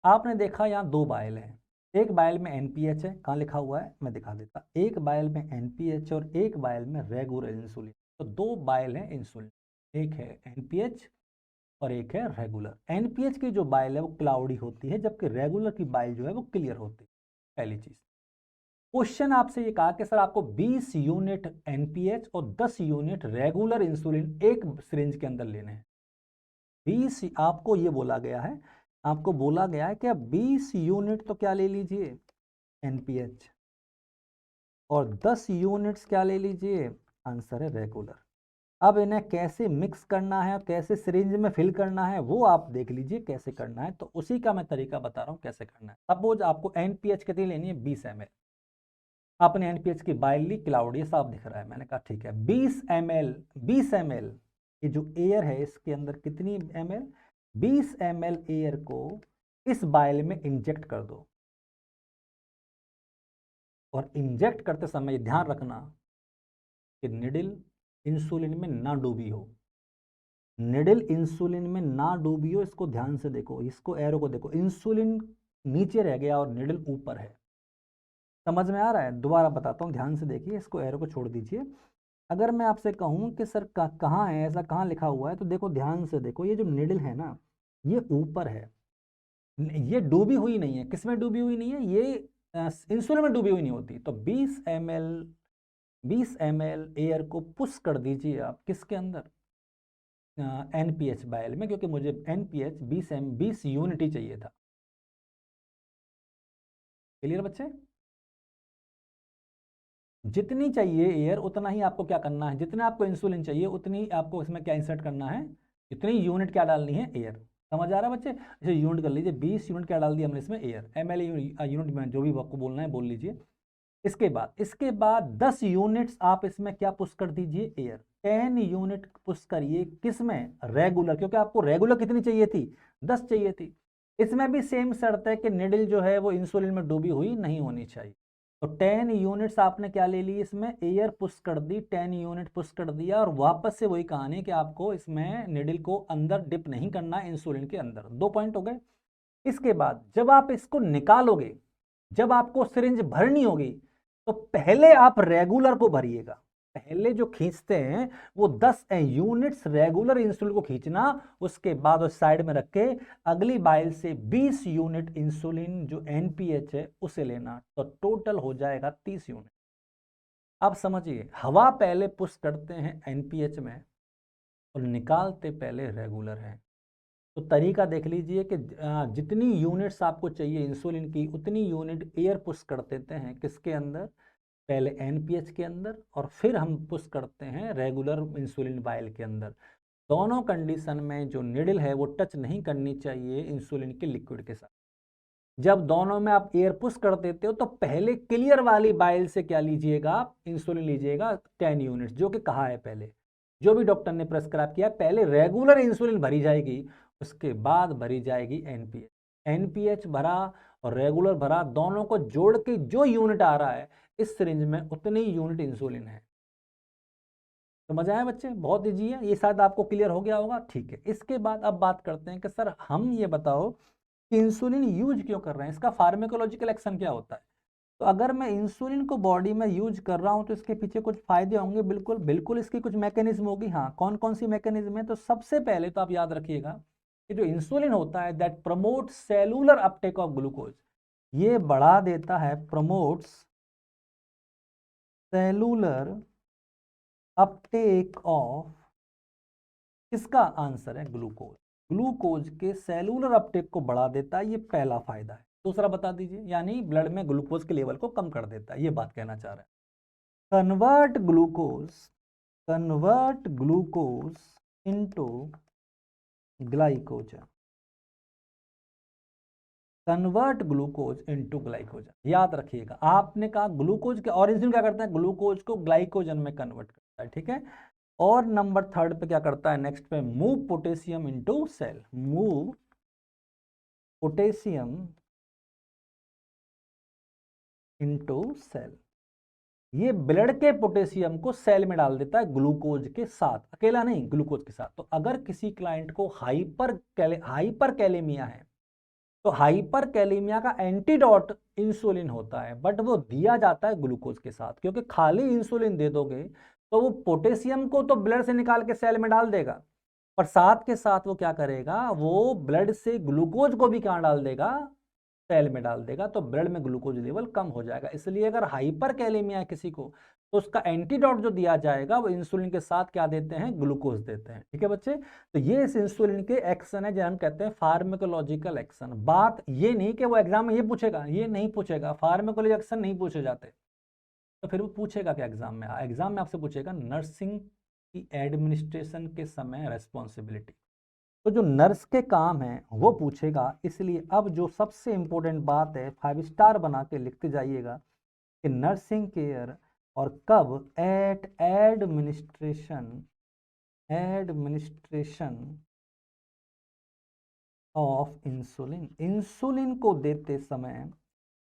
आपने देखा यहाँ 2 बाइल हैं। एक बाइल में एनपीएच है, कहाँ लिखा हुआ है मैं दिखा देता। एक बाइल में एनपीएच और एक बाइल में रेगुलर इंसुलिन। तो 2 बाइल हैं इंसुलिन, एक है एनपीएच और एक है रेगुलर। एनपीएच की जो बाइल है वो क्लाउडी होती है, जबकि रेगुलर की बाइल जो है वो क्लियर होती है। पहली चीज, क्वेश्चन आपसे ये कहा कि सर आपको 20 यूनिट एनपीएच और 10 यूनिट रेगुलर इंसुलिन एक सिरिंज के अंदर लेने हैं। 20 आपको ये बोला गया है, आपको बोला गया है कि आप 20 यूनिट तो क्या ले लीजिए, एनपीएच, और 10 यूनिट्स क्या ले लीजिए, आंसर है रेगुलर। अब इन्हें कैसे मिक्स करना है और कैसे सिरिंज में फिल करना है वो आप देख लीजिए कैसे करना है। तो उसी का मैं तरीका बता रहा हूँ कैसे करना है। सपोज आपको एनपीएच कितनी लेनी है, 20 ml। आपने एनपीएच की बाइल ली, क्लाउडी साफ दिख रहा है, मैंने कहा ठीक है 20 ml। 20 ml ये जो एयर है इसके अंदर कितनी ml, 20 ml एयर को इस बाइल में इंजेक्ट कर दो। और इंजेक्ट करते समय ध्यान रखना कि निडिल इंसुलिन में ना डूबी हो, निडल इंसुलिन में ना डूबी हो। इसको ध्यान से देखो, इसको एरो को देखो, इंसुलिन नीचे रह गया और निडल ऊपर है। समझ में आ रहा है? दोबारा बताता हूँ, ध्यान से देखिए, इसको एरो को छोड़ दीजिए। अगर मैं आपसे कहूँ कि सर कहाँ है, ऐसा कहाँ लिखा हुआ है, तो देखो ध्यान से देखो, ये जो निडल है ना ये ऊपर है, ये डूबी हुई नहीं है। किसमें डूबी हुई नहीं है? ये इंसुलिन में डूबी हुई नहीं होती। तो 20 ml एयर को पुश कर दीजिए आप किसके अंदर, एनपीएच बाइल में, क्योंकि मुझे एनपीएच 20 यूनिट ही चाहिए था। क्लियर बच्चे? जितनी चाहिए एयर उतना ही आपको क्या करना है, जितना आपको इंसुलिन चाहिए उतनी आपको इसमें क्या इंसर्ट करना है, इतनी यूनिट क्या डालनी है, एयर। समझ आ रहा है बच्चे? जैसे यूनिट कर लीजिए, 20 यूनिट क्या डाल दिया हमने इसमें, एयर। ml यूनिट में जो भी आपको बोलना है बोल लीजिए। इसके बाद 10 यूनिट्स आप इसमें क्या पुश कर दीजिए, एयर। 10 यूनिट पुश करिए किसमें, रेगुलर, क्योंकि आपको रेगुलर कितनी चाहिए थी, 10 चाहिए थी। इसमें भी सेम शर्त है कि निडल जो है वो इंसुलिन में डूबी हुई नहीं होनी चाहिए। तो 10 यूनिट्स आपने क्या ले ली, इसमें एयर पुश कर दी, 10 यूनिट पुश कर दिया, और वापस से वही कहानी कि आपको इसमें निडल को अंदर डिप नहीं करना है इंसुलिन के अंदर। 2 पॉइंट हो गए। इसके बाद जब आप इसको निकालोगे, जब आपको सिरिंज भरनी होगी, तो पहले आप रेगुलर को भरिएगा, पहले जो खींचते हैं वो 10 यूनिट्स रेगुलर इंसुलिन को खींचना, उसके बाद उस साइड में रख के अगली बाइल से 20 यूनिट इंसुलिन जो एनपीएच है उसे लेना, तो टोटल हो जाएगा 30 यूनिट। अब समझिए, हवा पहले पुश करते हैं एनपीएच में और निकालते पहले रेगुलर है। तो तरीका देख लीजिए कि जितनी यूनिट्स आपको चाहिए इंसुलिन की उतनी यूनिट एयर पुश कर देते हैं किसके अंदर, पहले एनपीएच के अंदर, और फिर हम पुश करते हैं रेगुलर इंसुलिन वायल के अंदर। दोनों कंडीशन में जो निडल है वो टच नहीं करनी चाहिए इंसुलिन के लिक्विड के साथ। जब दोनों में आप एयर पुश कर देते हो तो पहले क्लियर वाली बाइल से क्या लीजिएगा, आप इंसुलिन लीजिएगा 10 यूनिट्स, जो कि कहा है पहले, जो भी डॉक्टर ने प्रेस्क्राइब किया, पहले रेगुलर इंसुलिन भरी जाएगी, उसके बाद भरी जाएगी एनपीएच। एनपीएच भरा और रेगुलर भरा, दोनों को जोड़ के जो यूनिट आ रहा है इस सिरिंज में उतनी यूनिट इंसुलिन है। तो मजा आया बच्चे, बहुत ईजी है, ये शायद आपको क्लियर हो गया होगा। ठीक है, इसके बाद अब बात करते हैं कि सर हम ये बताओ कि इंसुलिन यूज क्यों कर रहे हैं, इसका फार्माकोलॉजिकल एक्शन क्या होता है। तो अगर मैं इंसुलिन को बॉडी में यूज कर रहा हूं तो इसके पीछे कुछ फायदे होंगे, बिल्कुल बिल्कुल इसकी कुछ मैकेनिज्म होगी। हाँ, कौन कौन सी मैकेनिज्म है, तो सबसे पहले तो आप याद रखिएगा कि जो इंसुलिन होता है that promote cellular Uptake of glucose, ये बढ़ा देता है, प्रमोट्स सेलुलर अपटेक ऑफ, इसका आंसर है ग्लूकोज। ग्लूकोज के सेलुलर अपटेक को बढ़ा देता है, ये पहला फायदा है। दूसरा बता दीजिए, यानी ब्लड में ग्लूकोज के लेवल को कम कर देता है, ये बात कहना चाह रहे हैं। Convert glucose into glycogen, convert glucose into glycogen, याद रखिएगा। आपने कहा ग्लूकोज के, और इंसुलिन क्या करता है, ग्लूकोज को ग्लाइकोजन में कन्वर्ट करता है, ठीक है। और नंबर 3 पे क्या करता है, नेक्स्ट पे move potassium into cell, move potassium into cell, ये ब्लड के पोटेशियम को सेल में डाल देता है ग्लूकोज के साथ, अकेला नहीं, ग्लूकोज के साथ। तो अगर किसी क्लाइंट को हाइपर कैलेमिया है तो हाइपर कैलेमिया का एंटीडोट इंसुलिन होता है, बट वो दिया जाता है ग्लूकोज के साथ, क्योंकि खाली इंसुलिन दे दोगे तो वो पोटेशियम को तो ब्लड से निकाल के सेल में डाल देगा, पर साथ के साथ वो क्या करेगा, वो ब्लड से ग्लूकोज को भी कहाँ डाल देगा, सेल में डाल देगा, तो ब्लड में ग्लूकोज लेवल कम हो जाएगा। इसलिए अगर हाइपर कैलेमिया है किसी को तो उसका एंटीडोट जो दिया जाएगा वो इंसुलिन के साथ क्या देते हैं, ग्लूकोज देते हैं, ठीक है बच्चे। तो ये इस इंसुलिन के एक्शन है जो हम कहते हैं फार्माकोलॉजिकल एक्शन। बात ये नहीं कि वो एग्जाम में ये पूछेगा, ये नहीं पूछेगा, फार्माकोलॉजिकल एक्शन नहीं पूछे जाते, तो फिर वो पूछेगा क्या एग्जाम में, एग्जाम में आपसे पूछेगा नर्सिंग की एडमिनिस्ट्रेशन के समय रेस्पॉन्सिबिलिटी, तो जो नर्स के काम है वो पूछेगा। इसलिए अब जो सबसे इंपॉर्टेंट बात है, 5 स्टार बना के लिखते जाइएगा कि नर्सिंग केयर और कब, at administration of insulin, insulin को देते समय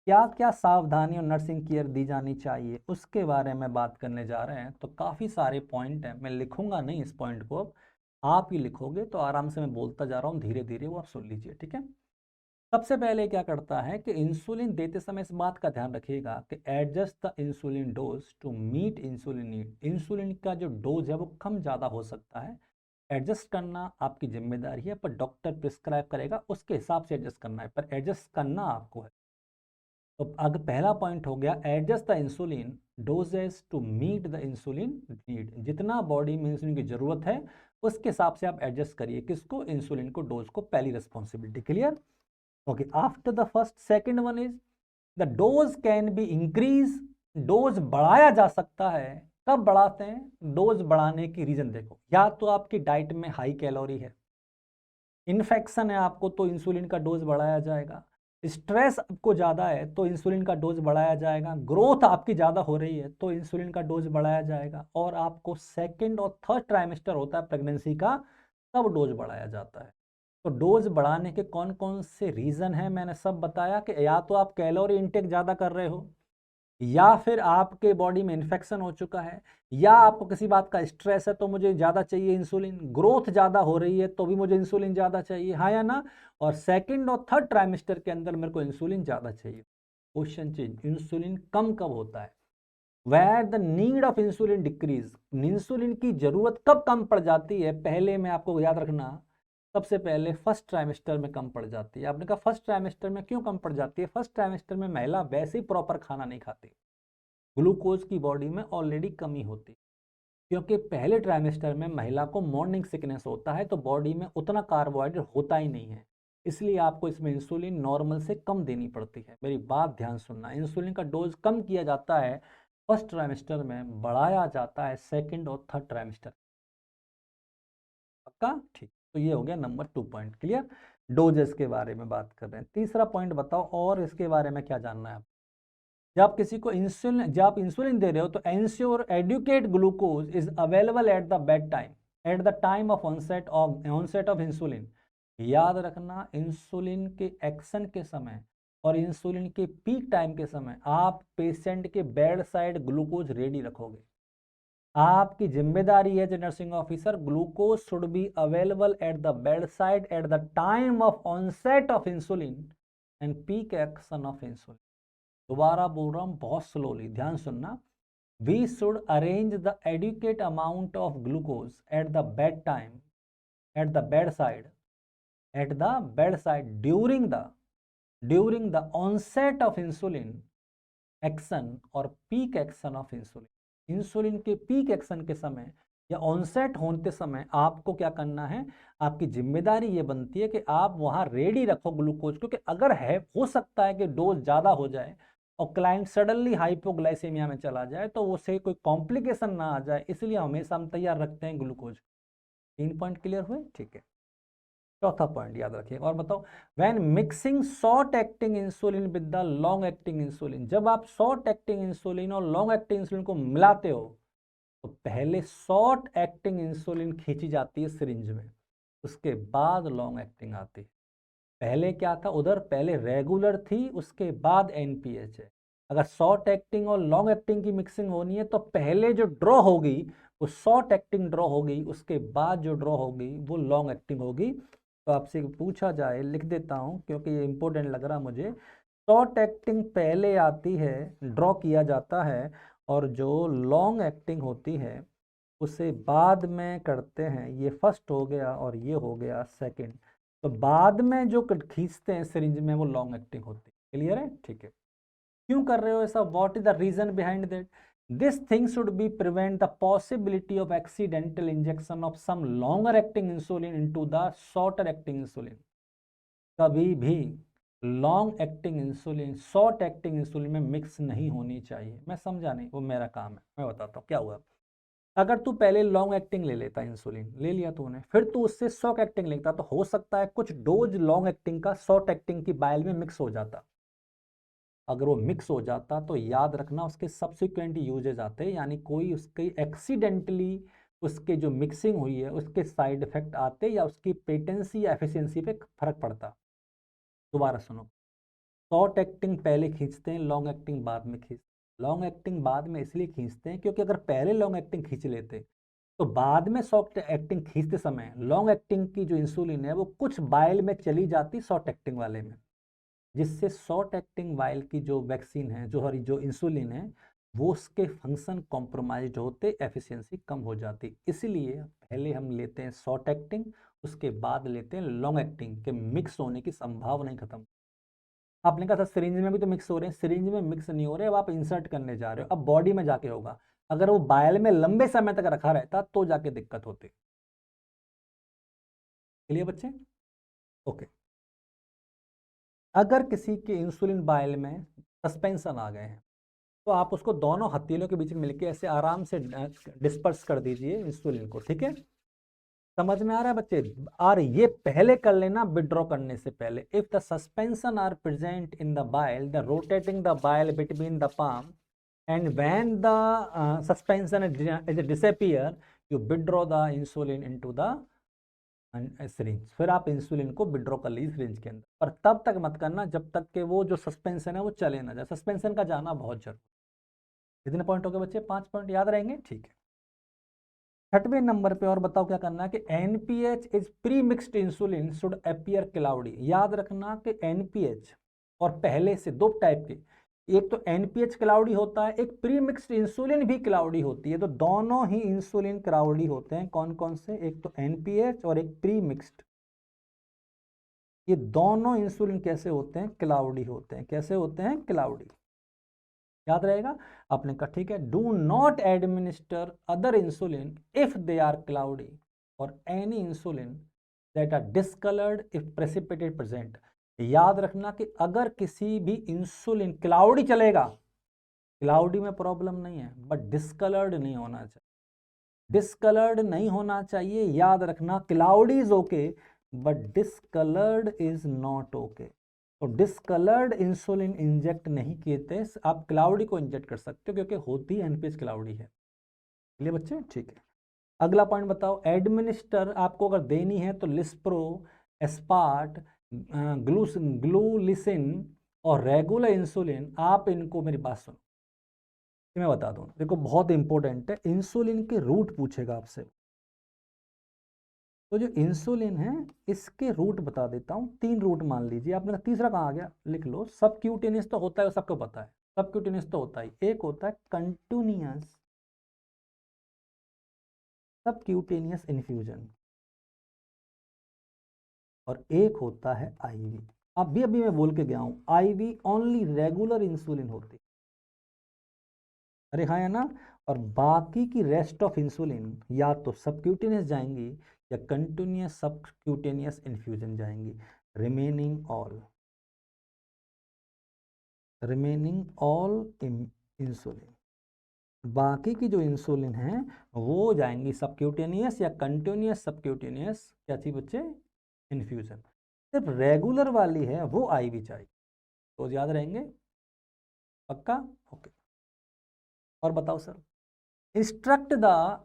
क्या क्या सावधानी और नर्सिंग केयर दी जानी चाहिए, उसके बारे में बात करने जा रहे हैं। तो काफ़ी सारे पॉइंट हैं, मैं लिखूंगा नहीं इस पॉइंट को, अब आप ही लिखोगे, तो आराम से मैं बोलता जा रहा हूँ, धीरे धीरे वो आप सुन लीजिए, ठीक है। सबसे पहले क्या करता है कि इंसुलिन देते समय इस बात का ध्यान रखिएगा कि adjust the insulin dose to meet insulin need, insulin का जो डोज है वो कम ज़्यादा हो सकता है, एडजस्ट करना आपकी जिम्मेदारी है, पर डॉक्टर प्रिस्क्राइब करेगा उसके हिसाब से एडजस्ट करना है, पर एडजस्ट करना आपको है। तो अगर पहला पॉइंट हो गया, adjust the insulin doses to meet the insulin need, जितना बॉडी में इंसुलिन की जरूरत है उसके हिसाब से आप एडजस्ट करिए, किसको, इंसुलिन को, डोज को, पहली responsibility, clear. Okay, after the first, second one is the dose can be increase, dose बढ़ाया जा सकता है। कब बढ़ाते हैं, डोज बढ़ाने की रीजन देखो, या तो आपकी डाइट में हाई कैलोरी है, इन्फेक्शन है आपको तो इंसुलिन का डोज बढ़ाया जाएगा, स्ट्रेस आपको ज़्यादा है तो इंसुलिन का डोज बढ़ाया जाएगा, ग्रोथ आपकी ज़्यादा हो रही है तो इंसुलिन का डोज बढ़ाया जाएगा, और आपको सेकंड और थर्ड ट्राइमेस्टर होता है प्रेगनेंसी का, तब डोज बढ़ाया जाता है। तो डोज बढ़ाने के कौन कौन से रीज़न हैं मैंने सब बताया, कि या तो आप कैलोरी इंटेक ज़्यादा कर रहे हो, या फिर आपके बॉडी में इन्फेक्शन हो चुका है, या आपको किसी बात का स्ट्रेस है तो मुझे ज़्यादा चाहिए इंसुलिन, ग्रोथ ज़्यादा हो रही है तो भी मुझे इंसुलिन ज़्यादा चाहिए, हाँ या ना, और सेकंड और थर्ड ट्राइमेस्टर के अंदर मेरे को इंसुलिन ज़्यादा चाहिए। क्वेश्चन चेंज, इंसुलिन कम कब होता है, where the need of insulin decrease, insulin की जरूरत कब कम पड़ जाती है, पहले में आपको याद रखना, सबसे पहले फर्स्ट ट्राइमेस्टर में कम पड़ जाती है। आपने कहा फर्स्ट ट्राइमेस्टर में क्यों कम पड़ जाती है? फर्स्ट ट्राइमेस्टर में महिला वैसे ही प्रॉपर खाना नहीं खाती, ग्लूकोज की बॉडी में ऑलरेडी कमी होती, क्योंकि पहले ट्राइमेस्टर में महिला को मॉर्निंग सिकनेस होता है, तो बॉडी में उतना कार्बोहाइड्रेट होता ही नहीं है, इसलिए आपको इसमें इंसुलिन नॉर्मल से कम देनी पड़ती है। मेरी बात ध्यान सुनना, इंसुलिन का डोज कम किया जाता है फर्स्ट ट्राइमेस्टर में, बढ़ाया जाता है सेकंड और थर्ड ट्राइमेस्टर। पक्का? ठीक। तो ये हो गया नंबर 2 पॉइंट। क्लियर? डोजेस के बारे में बात कर रहे हैं। तीसरा पॉइंट बताओ और इसके बारे में क्या जानना है आप? जब आप इंसुलिन दे रहे हो तो ensure adequate glucose is available at the bed time, at the time of onset of insulin. याद रखना, इंसुलिन के एक्शन के समय और इंसुलिन के पीक टाइम के समय आप पेशेंट के बेड साइड ग्लूकोज रेडी रखोगे। आपकी जिम्मेदारी है, nursing officer, glucose should be available at the bed side at the time of onset of insulin and peak action of insulin. दोबारा बोल रहा हूं बहुत स्लोली, ध्यान सुनना। We should arrange the adequate amount of glucose at the bed time, at the bed side, at the bed side during the onset of insulin action और peak action of insulin. Insulin के पीक एक्शन के समय या ऑनसेट होते समय आपको क्या करना है, आपकी जिम्मेदारी ये बनती है कि आप वहां रेडी रखो ग्लूकोज, क्योंकि अगर है हो सकता है कि डोज ज़्यादा हो जाए और क्लाइंट सडनली हाइपोग्लाइसेमिया में चला जाए तो उससे कोई कॉम्प्लिकेशन ना आ जाए, इसलिए हमेशा हम तैयार रखते हैं ग्लूकोज। 3 पॉइंट क्लियर हुए? ठीक है। चौथा पॉइंट याद रखिए और बताओ, when mixing short acting insulin with the long acting insulin, जब आप शॉर्ट एक्टिंग इंसुलिन और लॉन्ग एक्टिंग इंसुलिन को मिलाते हो तो पहले शॉर्ट एक्टिंग इंसुलिन खींची जाती है सिरिंज में, उसके बाद लॉन्ग एक्टिंग आती है। पहले क्या था उधर, पहले रेगुलर थी, उसके बाद एनपीएच है। अगर शॉर्ट एक्टिंग और लॉन्ग एक्टिंग की मिक्सिंग होनी है तो पहले जो ड्रॉ होगी वो शॉर्ट एक्टिंग ड्रॉ होगी, उसके बाद जो ड्रॉ होगी वो लॉन्ग एक्टिंग होगी। तो आपसे पूछा जाए, लिख देता हूं क्योंकि ये इंपॉर्टेंट लग रहा मुझे, शॉर्ट एक्टिंग पहले आती है, ड्रॉ किया जाता है, और जो लॉन्ग एक्टिंग होती है उसे बाद में करते हैं। ये फर्स्ट हो गया और ये हो गया सेकंड। तो बाद में जो खींचते हैं सिरिंज में वो लॉन्ग एक्टिंग होती है। क्लियर है? ठीक है। क्यों कर रहे हो ऐसा? What is the reason behind that? This thing should be prevent the possibility of accidental injection of some longer acting insulin into the shorter acting insulin. कभी भी long acting insulin short acting insulin में मिक्स नहीं होनी चाहिए। मैं समझा नहीं, वो मेरा काम है, मैं बताता हूँ क्या हुआ। अगर तू पहले लॉन्ग एक्टिंग ले लेता, इंसुलिन ले लिया तूने, फिर तू उससे शॉर्ट एक्टिंग लेता, तो हो सकता है कुछ डोज लॉन्ग एक्टिंग का शॉर्ट एक्टिंग की बाइल में मिक्स हो जाता। अगर वो मिक्स हो जाता तो याद रखना उसके सब्सिक्वेंट यूजेज आते, यानी कोई उसके एक्सीडेंटली उसके जो मिक्सिंग हुई है उसके साइड इफेक्ट आते या उसकी पेटेंसी या एफिशिएंसी पे फर्क पड़ता। दोबारा सुनो, शॉर्ट एक्टिंग पहले खींचते हैं, लॉन्ग एक्टिंग बाद में खींचते। लॉन्ग एक्टिंग बाद में इसलिए खींचते हैं क्योंकि अगर पहले लॉन्ग एक्टिंग खींच लेते तो बाद में शॉर्ट एक्टिंग खींचते समय लॉन्ग एक्टिंग की जो इंसुलिन है वो कुछ बाइल में चली जाती शॉर्ट एक्टिंग वाले में, जिससे शॉर्ट एक्टिंग वाइल की जो वैक्सीन है, जो इंसुलिन है, वो उसके फंक्शन कॉम्प्रोमाइज होते, एफिशिएंसी कम हो जाती। इसलिए पहले हम लेते हैं शॉर्ट एक्टिंग, उसके बाद लेते हैं लॉन्ग एक्टिंग, के मिक्स होने की संभावना ही खत्म। आपने कहा था सिरिंज में भी तो मिक्स हो रहे हैं, सिरिंज में मिक्स नहीं हो रहे, अब आप इंसर्ट करने जा रहे हो, अब बॉडी में जाके होगा। अगर वो बायल में लंबे समय तक रखा रहता तो जाके दिक्कत होती। चलिए बच्चे, ओके। अगर किसी के इंसुलिन बायल में सस्पेंशन आ गए हैं तो आप उसको दोनों हथेलियों के बीच में मिलके ऐसे आराम से डिस्पर्स कर दीजिए इंसुलिन को। ठीक है? समझ में आ रहा है बच्चे? और ये पहले कर लेना विड्रॉ करने से पहले। If the suspension are present in the vial, the rotating the vial between the palm, and when the suspension is disappear, you withdraw the insulin into the syringe। फिर आप इंसुलिन को विड्रॉ कर लीजिए सिरिंज के अंदर, पर तब तक मत करना जब तक कि वो जो सस्पेंशन है वो चले ना जाए। सस्पेंशन का जाना बहुत जरूरी। कितने पॉइंट हो गए बच्चे? 5 पॉइंट याद रहेंगे? ठीक है। छठवें नंबर पे और बताओ क्या करना है कि NPH is pre mixed insulin should appear cloudy. याद रखना कि एनपीएच और पहले से दो टाइप के, एक तो एनपीएच क्लाउडी होता है, एक प्री मिक्स्ड इंसुलिन भी क्लाउडी होती है। तो दोनों ही इंसुलिन क्लाउडी होते हैं। कौन कौन से? एक तो एनपीएच और एक प्री मिक्स्ड। ये दोनों इंसुलिन कैसे होते हैं? क्लाउडी होते हैं। कैसे होते हैं? क्लाउडी। याद रहेगा। आपने कहा ठीक है, do not administer other insulin if they are cloudy और any insulin that are discoloured if precipitate present. याद रखना कि अगर किसी भी इंसुलिन क्लाउडी चलेगा, क्लाउडी में प्रॉब्लम नहीं है, बट डिसकलर्ड नहीं होना चाहिए। डिसकलर्ड नहीं होना चाहिए, याद रखना। Cloudy is okay but discoloured is not okay. तो डिसकलर्ड इंसुलिन इंजेक्ट नहीं किए थे, आप क्लाउडी को इंजेक्ट कर सकते हो क्योंकि होती एनपीएच क्लाउडी है। चलिए बच्चे, ठीक है। अगला पॉइंट बताओ। एडमिनिस्टर आपको अगर देनी है तो लिस्प्रो, एस्पार्ट, ग्लूलिसिन और रेगुलर इंसुलिन, आप इनको मेरी बात सुनो, मैं बता दूं। देखो बहुत इंपॉर्टेंट है, इंसुलिन के रूट पूछेगा आपसे। तो जो इंसुलिन है इसके रूट बता देता हूं। 3 रूट मान लीजिए। आपने कहा तीसरा कहाँ आ गया? लिख लो। सबक्यूटेनियस तो होता है, सबको पता है, सबक्यूटेनियस तो होता ही। एक होता है कंटिन्यूअस सबक्यूटेनियस इन्फ्यूजन और एक होता है आईवी। अभी अभी मैं बोल के गया हूं, आईवी ओनली रेगुलर इंसुलिन होती। अरे हाँ है ना। और बाकी की रेस्ट ऑफ इंसुलिन या तो सबक्यूटेनियस जाएंगी या कंटिन्यूअस सबक्यूटेनियस इन्फ्यूजन जाएंगी। रिमेनिंग ऑल इंसुलिन, बाकी की जो इंसुलिन है वो जाएंगी सबक्यूटेनियस या कंटिन्यूअस सबक्यूटेनियस, क्या थी बच्चे? इन्फ्यूजन। सिर्फ रेगुलर वाली है वो आईवी चाहिए। तो याद रहेंगे? पक्का? ओके। और बताओ sir. Instruct the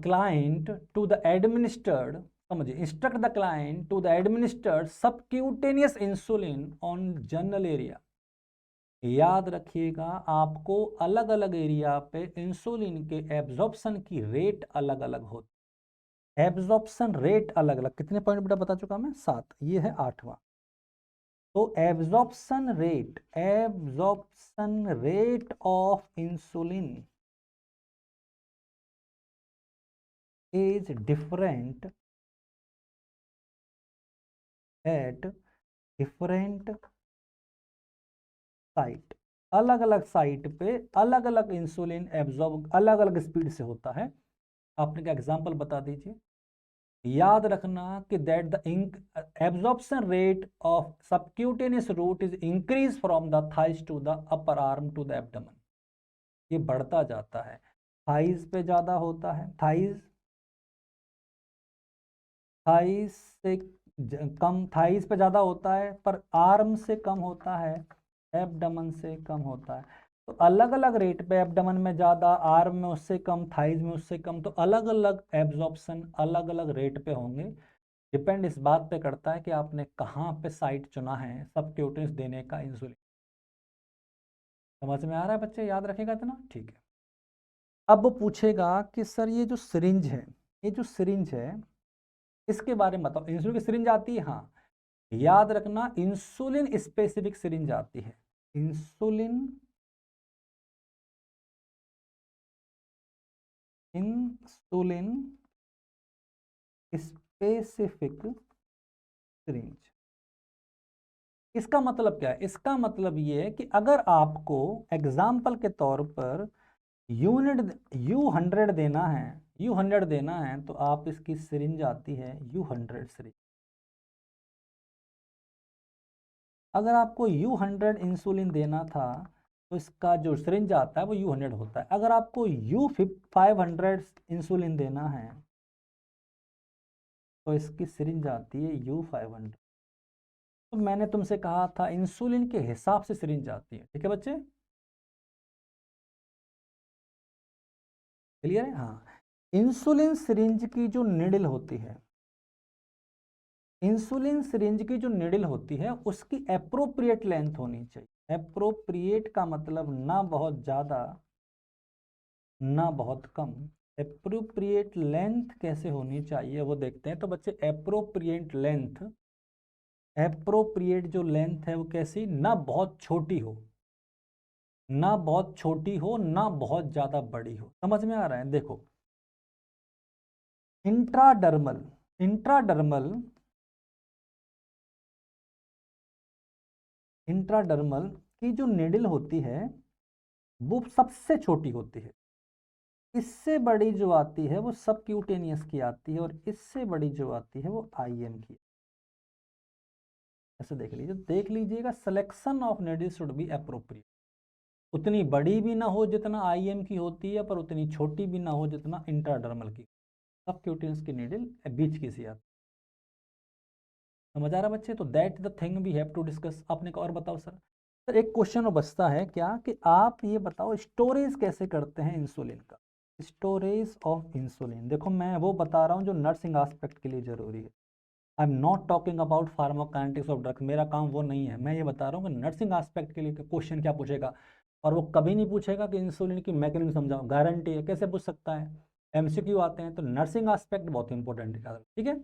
client to the administered, समझिए, instruct the client to the administered subcutaneous insulin on general area. याद रखिएगा, आपको अलग अलग एरिया पे इंसुलिन के एब्जॉर्प्शन की रेट अलग अलग होती। एब्जॉर्प्शन रेट अलग अलग। कितने पॉइंट बेटा बता चुका मैं? 7। ये है 8वां। तो absorption rate of insulin is different at different site. अलग अलग साइट पे अलग अलग इंसुलिन एब्जॉर्ब अलग अलग स्पीड से होता है। आपने क्या एग्जांपल बता दीजिए। याद रखना कि that the absorption rate of subcutaneous route is increase from the thighs to the upper arm to the abdomen. ये बढ़ता जाता है। थाइज पे ज्यादा होता है, थाइज से कम, थाइस पे ज़्यादा होता है पर आर्म से कम होता है, एब्डमन से कम होता है। तो अलग अलग रेट पे, एब्डमन में ज़्यादा, आर्म में उससे कम, थाइस में उससे कम। तो अलग अलग एब्जॉर्प्शन अलग अलग रेट पे होंगे। डिपेंड इस बात पे करता है कि आपने कहाँ पे साइट चुना है सबक्यूटेनियस देने का इंसुलिन। समझ में आ रहा है बच्चे? याद रखेगा इतना, ठीक है। अब वो पूछेगा कि सर ये जो सिरिंज है, ये जो सिरिंज है इसके बारे में बताओ। इंसुलिन की सिरिंज आती है, हाँ। याद रखना, इंसुलिन स्पेसिफिक सिरिंज आती है। Insulin specific syringe. इसका मतलब क्या है? इसका मतलब ये है कि अगर आपको एग्जाम्पल के तौर पर U100 देना है, U100 देना है, तो आप इसकी सिरिंज आती है U100 सिरिंज। अगर आपको U100 इंसुलिन देना था तो इसका जो सिरिंज आता है वो U100 होता है। अगर आपको U500 इंसुलिन देना है तो इसकी सिरिंज आती है U500। तो मैंने तुमसे कहा था इंसुलिन के हिसाब से सिरिंज आती है। ठीक है बच्चे, क्लियर है? हाँ। इंसुलिन सिरिंज की जो निडल होती है, इंसुलिन सिरिंज की जो निडल होती है उसकी एप्रोप्रिएट लेंथ होनी चाहिए। एप्रोप्रिएट का मतलब ना बहुत ज़्यादा ना बहुत कम। एप्रोप्रिएट लेंथ कैसे होनी चाहिए वो देखते हैं। तो बच्चे एप्रोप्रिएट जो लेंथ है वो कैसी? ना बहुत छोटी हो ना बहुत छोटी हो ना बहुत ज्यादा बड़ी हो। समझ में आ रहा है? देखो, इंट्राडर्मल इंट्राडर्मल इंट्राडर्मल की जो निडल होती है वो सबसे छोटी होती है। इससे बड़ी जो आती है वो सबक्यूटेनियस की आती है, और इससे बड़ी जो आती है वो आईएम की। ऐसे देख लीजिएगा, selection of needle should be appropriate. उतनी बड़ी भी ना हो जितना आईएम की होती है, पर उतनी छोटी भी ना हो जितना इंट्राडर्मल की। सबक्यूटेनियस की निडल बीच की सी आती। समझ आ रहा बच्चे? तो that the thing we have to discuss. आपने कहा और बताओ सर। सर एक क्वेश्चन और बचता है क्या, कि आप ये बताओ स्टोरेज कैसे करते हैं इंसुलिन का। स्टोरेज ऑफ इंसुलिन, देखो मैं वो बता रहा हूँ जो नर्सिंग एस्पेक्ट के लिए जरूरी है। I am not talking about pharmacokinetics of drugs, मेरा काम वो नहीं है। मैं ये बता रहा हूँ कि नर्सिंग एस्पेक्ट के लिए क्वेश्चन क्या पूछेगा। और वो कभी नहीं पूछेगा कि इंसुलिन की मैकेनिज्म समझाओ, गारंटी है। कैसे पूछ सकता है? एमसीक्यू आते हैं। तो नर्सिंग एस्पेक्ट बहुत इंपॉर्टेंट है, ठीक है।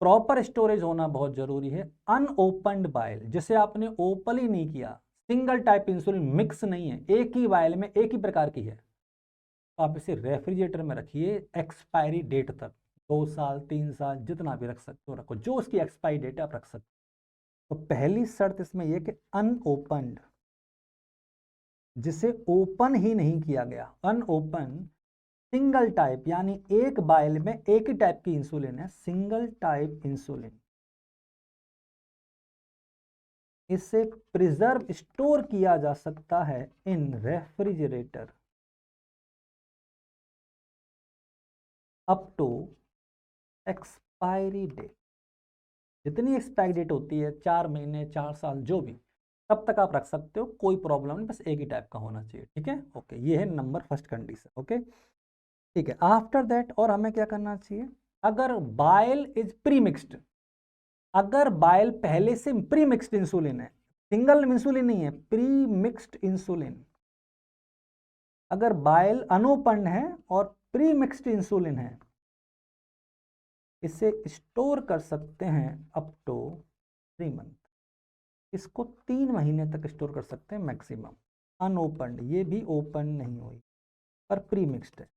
प्रॉपर स्टोरेज होना बहुत जरूरी है। अनओपन्ड बाइल, जिसे आपने ओपन ही नहीं किया, सिंगल टाइप इंसुलिन मिक्स नहीं है, एक ही बाइल में एक ही प्रकार की है, तो आप इसे रेफ्रिजरेटर में रखिए एक्सपायरी डेट तक। 2 साल 3 साल जितना भी रख सकते हो रखो, जो उसकी एक्सपायरी डेट आप रख सकते हो। तो पहली शर्त इसमें यह कि अनओपन्ड, जिसे ओपन ही नहीं किया गया, अनओपन सिंगल टाइप, यानी एक बाइल में एक ही टाइप की इंसुलिन है, सिंगल टाइप इंसुलिन। इसे प्रिजर्व स्टोर किया जा सकता है in refrigerator up to expiry date. जितनी एक्सपायरी डेट होती है, 4 महीने 4 साल जो भी, तब तक आप रख सकते हो, कोई प्रॉब्लम नहीं, बस एक ही टाइप का होना चाहिए। ठीक है, ओके, ये है नंबर फर्स्ट कंडीशन। ओके, ठीक है। आफ्टर दैट और हमें क्या करना चाहिए, अगर बाइल इज प्री मिक्सड, अगर बाइल पहले से प्री मिक्सड इंसुलिन है, सिंगल इंसुलिन नहीं है, प्री मिक्सड इंसुलिन, अगर बाइल अनोपन है और प्री मिक्सड इंसुलिन है, इसे स्टोर कर सकते हैं अप टू 3 मंथ। इसको 3 महीने तक स्टोर कर सकते हैं मैक्सिमम। अनओपन्ड, ये भी ओपन नहीं हुई पर प्री मिक्सड है।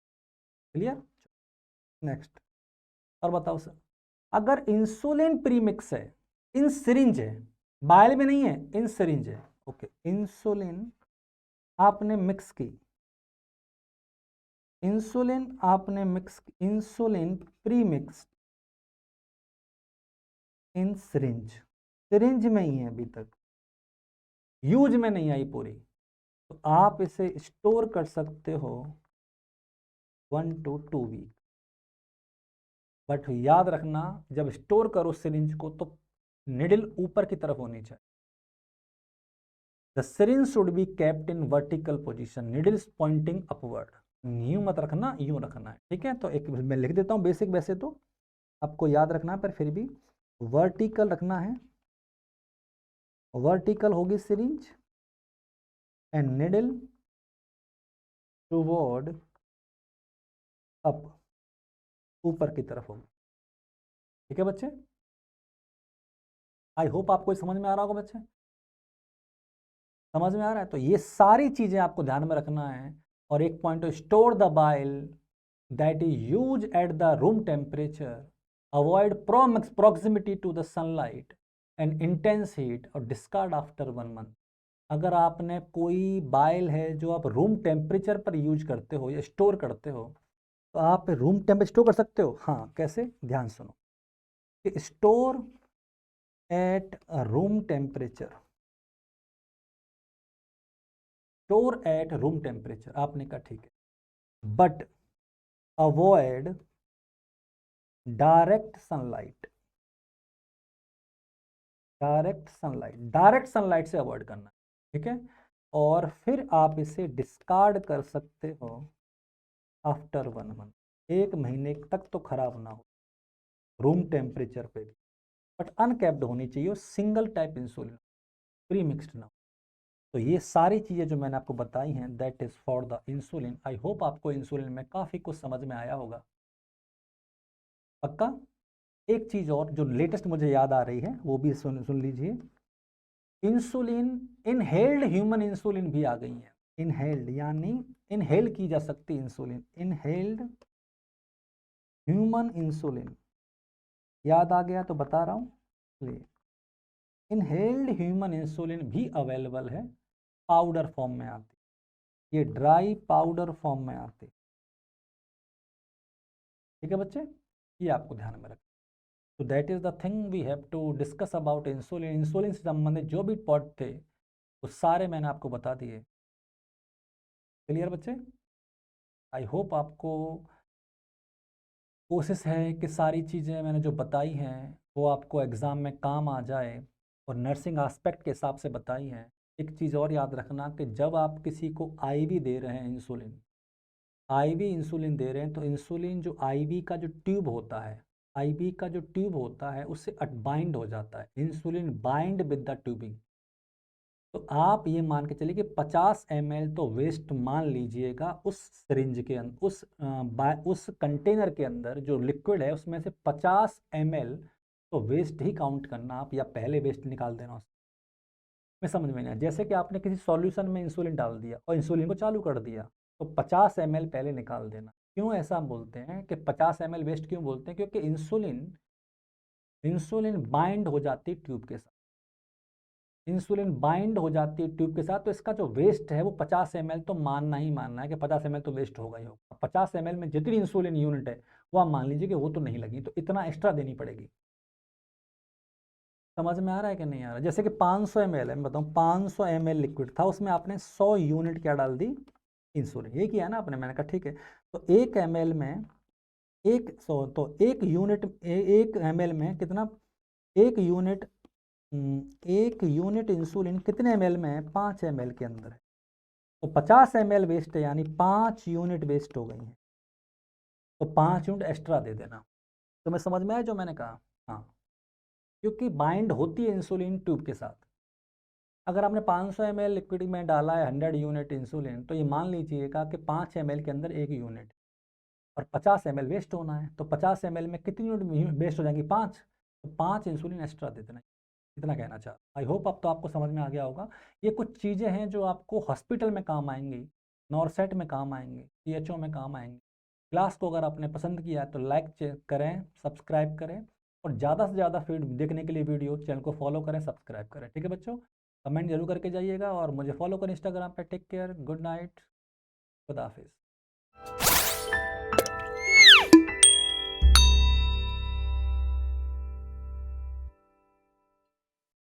क्लियर? नेक्स्ट और बताओ सर, अगर इंसुलिन प्री मिक्स है, इन सिरिंज है, बाइल में नहीं है, इन सिरिंज है। ओके, इंसुलिन आपने मिक्स की, इंसुलिन आपने mix, insulin pre mix in syringe, syringe में ही है अभी तक, यूज में नहीं आई पूरी, तो आप इसे स्टोर कर सकते हो 1 to 2 वीक। बट याद रखना, जब स्टोर करो सिरिंज को तो निडल ऊपर की तरफ होनी चाहिए। The syringe should be kept in vertical position, needles pointing upward. यूं मत रखना, यूं रखना है। ठीक है, तो एक मैं लिख देता हूं बेसिक, वैसे तो आपको याद रखना है पर फिर भी वर्टिकल रखना है। वर्टिकल होगी syringe and needle toward up, ऊपर की तरफ होगी। ठीक है बच्चे, आई होप आपको समझ में आ रहा होगा बच्चे, समझ में आ रहा है? तो ये सारी चीजें आपको ध्यान में रखना है। और एक point, store the vial that is use at the room temperature, avoid proximity to the sunlight and intense heat, और डिस्कार्ड आफ्टर 1 मंथ। अगर आपने कोई बाइल है जो आप रूम टेम्परेचर पर यूज करते हो या स्टोर करते हो, तो आप रूम टेम्परेचर स्टोर कर सकते हो। हाँ, कैसे? ध्यान सुनो, store at room temperature, store at room temperature, आपने कहा ठीक है, but avoid direct sunlight, direct sunlight, direct sunlight से अवॉइड करना। ठीक है, और फिर आप इसे डिस्कार्ड कर सकते हो आफ्टर 1 मंथ, 1 महीने तक तो खराब ना हो रूम टेम्परेचर पे भी, बट अनकैप्ड होनी चाहिए, single type insulin, pre mixed ना। तो ये सारी चीज़ें जो मैंने आपको बताई हैं, that is for the insulin. I hope आपको इंसुलिन में काफ़ी कुछ समझ में आया होगा, पक्का। एक चीज़ और जो लेटेस्ट मुझे याद आ रही है वो भी सुन लीजिए, इंसुलिन, इनहेल्ड ह्यूमन इंसुलिन भी आ गई है। इनहेल्ड यानी इनहेल की जा सकती इंसुलिन, इनहेल्ड ह्यूमन इंसुलिन। याद आ गया तो बता रहा हूँ। इनहेल्ड ह्यूमन इंसुलिन भी अवेलेबल है, पाउडर फॉर्म में आती, ये ड्राई पाउडर फॉर्म में आती। ठीक है बच्चे, ये आपको ध्यान में रखना। तो that is the thing we have to discuss about insulin. Insulin से संबंधित जो भी पॉइंट थे वो सारे मैंने आपको बता दिए। क्लियर बच्चे? आई होप आपको कोशिश है कि सारी चीज़ें मैंने जो बताई हैं वो आपको एग्ज़ाम में काम आ जाए, और नर्सिंग एस्पेक्ट के हिसाब से बताई हैं। एक चीज़ और याद रखना कि जब आप किसी को आईवी दे रहे हैं इंसुलिन, आईवी इंसुलिन दे रहे हैं, तो इंसुलिन जो आईवी का जो ट्यूब होता है, आईवी का जो ट्यूब होता है उससे बाइंड हो जाता है, insulin bind with the tubing. तो आप ये मान के चलिए कि 50 ml तो वेस्ट मान लीजिएगा उस सिरिंज के अंदर, उस कंटेनर के अंदर जो लिक्विड है उसमें से 50 ml तो वेस्ट ही काउंट करना आप, या पहले वेस्ट निकाल देना उसमें। मैं समझ में नहीं आया, जैसे कि आपने किसी सॉल्यूशन में इंसुलिन डाल दिया और इंसुलिन को चालू कर दिया, तो 50 ml पहले निकाल देना। क्यों ऐसा हम बोलते हैं कि 50 ml वेस्ट क्यों बोलते हैं? क्योंकि इंसुलिन इंसुलिन बाइंड हो जाती है ट्यूब के साथ, इंसुलिन बाइंड हो जाती है ट्यूब के साथ, तो इसका जो वेस्ट है वो 50 ml तो मानना ही मानना है कि 50 ml तो वेस्ट होगा ही होगा। 50 ml में जितनी इंसुलिन यूनिट है वो आप मान लीजिए कि वो तो नहीं लगी, तो इतना एक्स्ट्रा देनी पड़ेगी। समझ में आ रहा है कि नहीं आ रहा? जैसे कि 500 ml है, मैं बताऊँ 500 ml लिक्विड था, उसमें आपने 100 यूनिट क्या डाल दी? इंसुलिन। ये किया ना आपने? मैंने कहा ठीक है, तो 1 ml में एक 100, तो 1 यूनिट 1 ml में कितना? 1 यूनिट 1 यूनिट इंसुलिन कितने ml में है? 5 ml के अंदर है। तो 50 ml वेस्ट है, यानी 5 यूनिट वेस्ट हो गई हैं, तो 5 यूनिट एक्स्ट्रा दे देना। तो मैं समझ में आया जो मैंने कहा? हाँ, क्योंकि बाइंड होती है इंसुलिन ट्यूब के साथ। अगर आपने 500 ml लिक्विड में डाला है 100 यूनिट इंसुलिन, तो ये मान लीजिएगा कि 5 ml के अंदर 1 यूनिट, और 50 ml वेस्ट होना है, तो 50 ml में कितनी यूनिट वेस्ट हो जाएंगी? 5, तो 5 इंसुलिन एक्स्ट्रा दे देना। इतना कहना चाह, आई होप अब तो आपको समझ में आ गया होगा। ये कुछ चीज़ें हैं जो आपको हॉस्पिटल में काम आएंगी, नॉरसेट में काम आएंगी, सीएचओ में काम आएंगी। क्लास को अगर आपने पसंद किया है तो लाइक करें, सब्सक्राइब करें, और ज़्यादा से ज़्यादा फीड देखने के लिए वीडियो चैनल को फॉलो करें, सब्सक्राइब करें। ठीक है बच्चों, कमेंट जरूर करके जाइएगा, और मुझे फॉलो करें इंस्टाग्राम पे। टेक केयर, गुड नाइट, खुदा हाफिज़।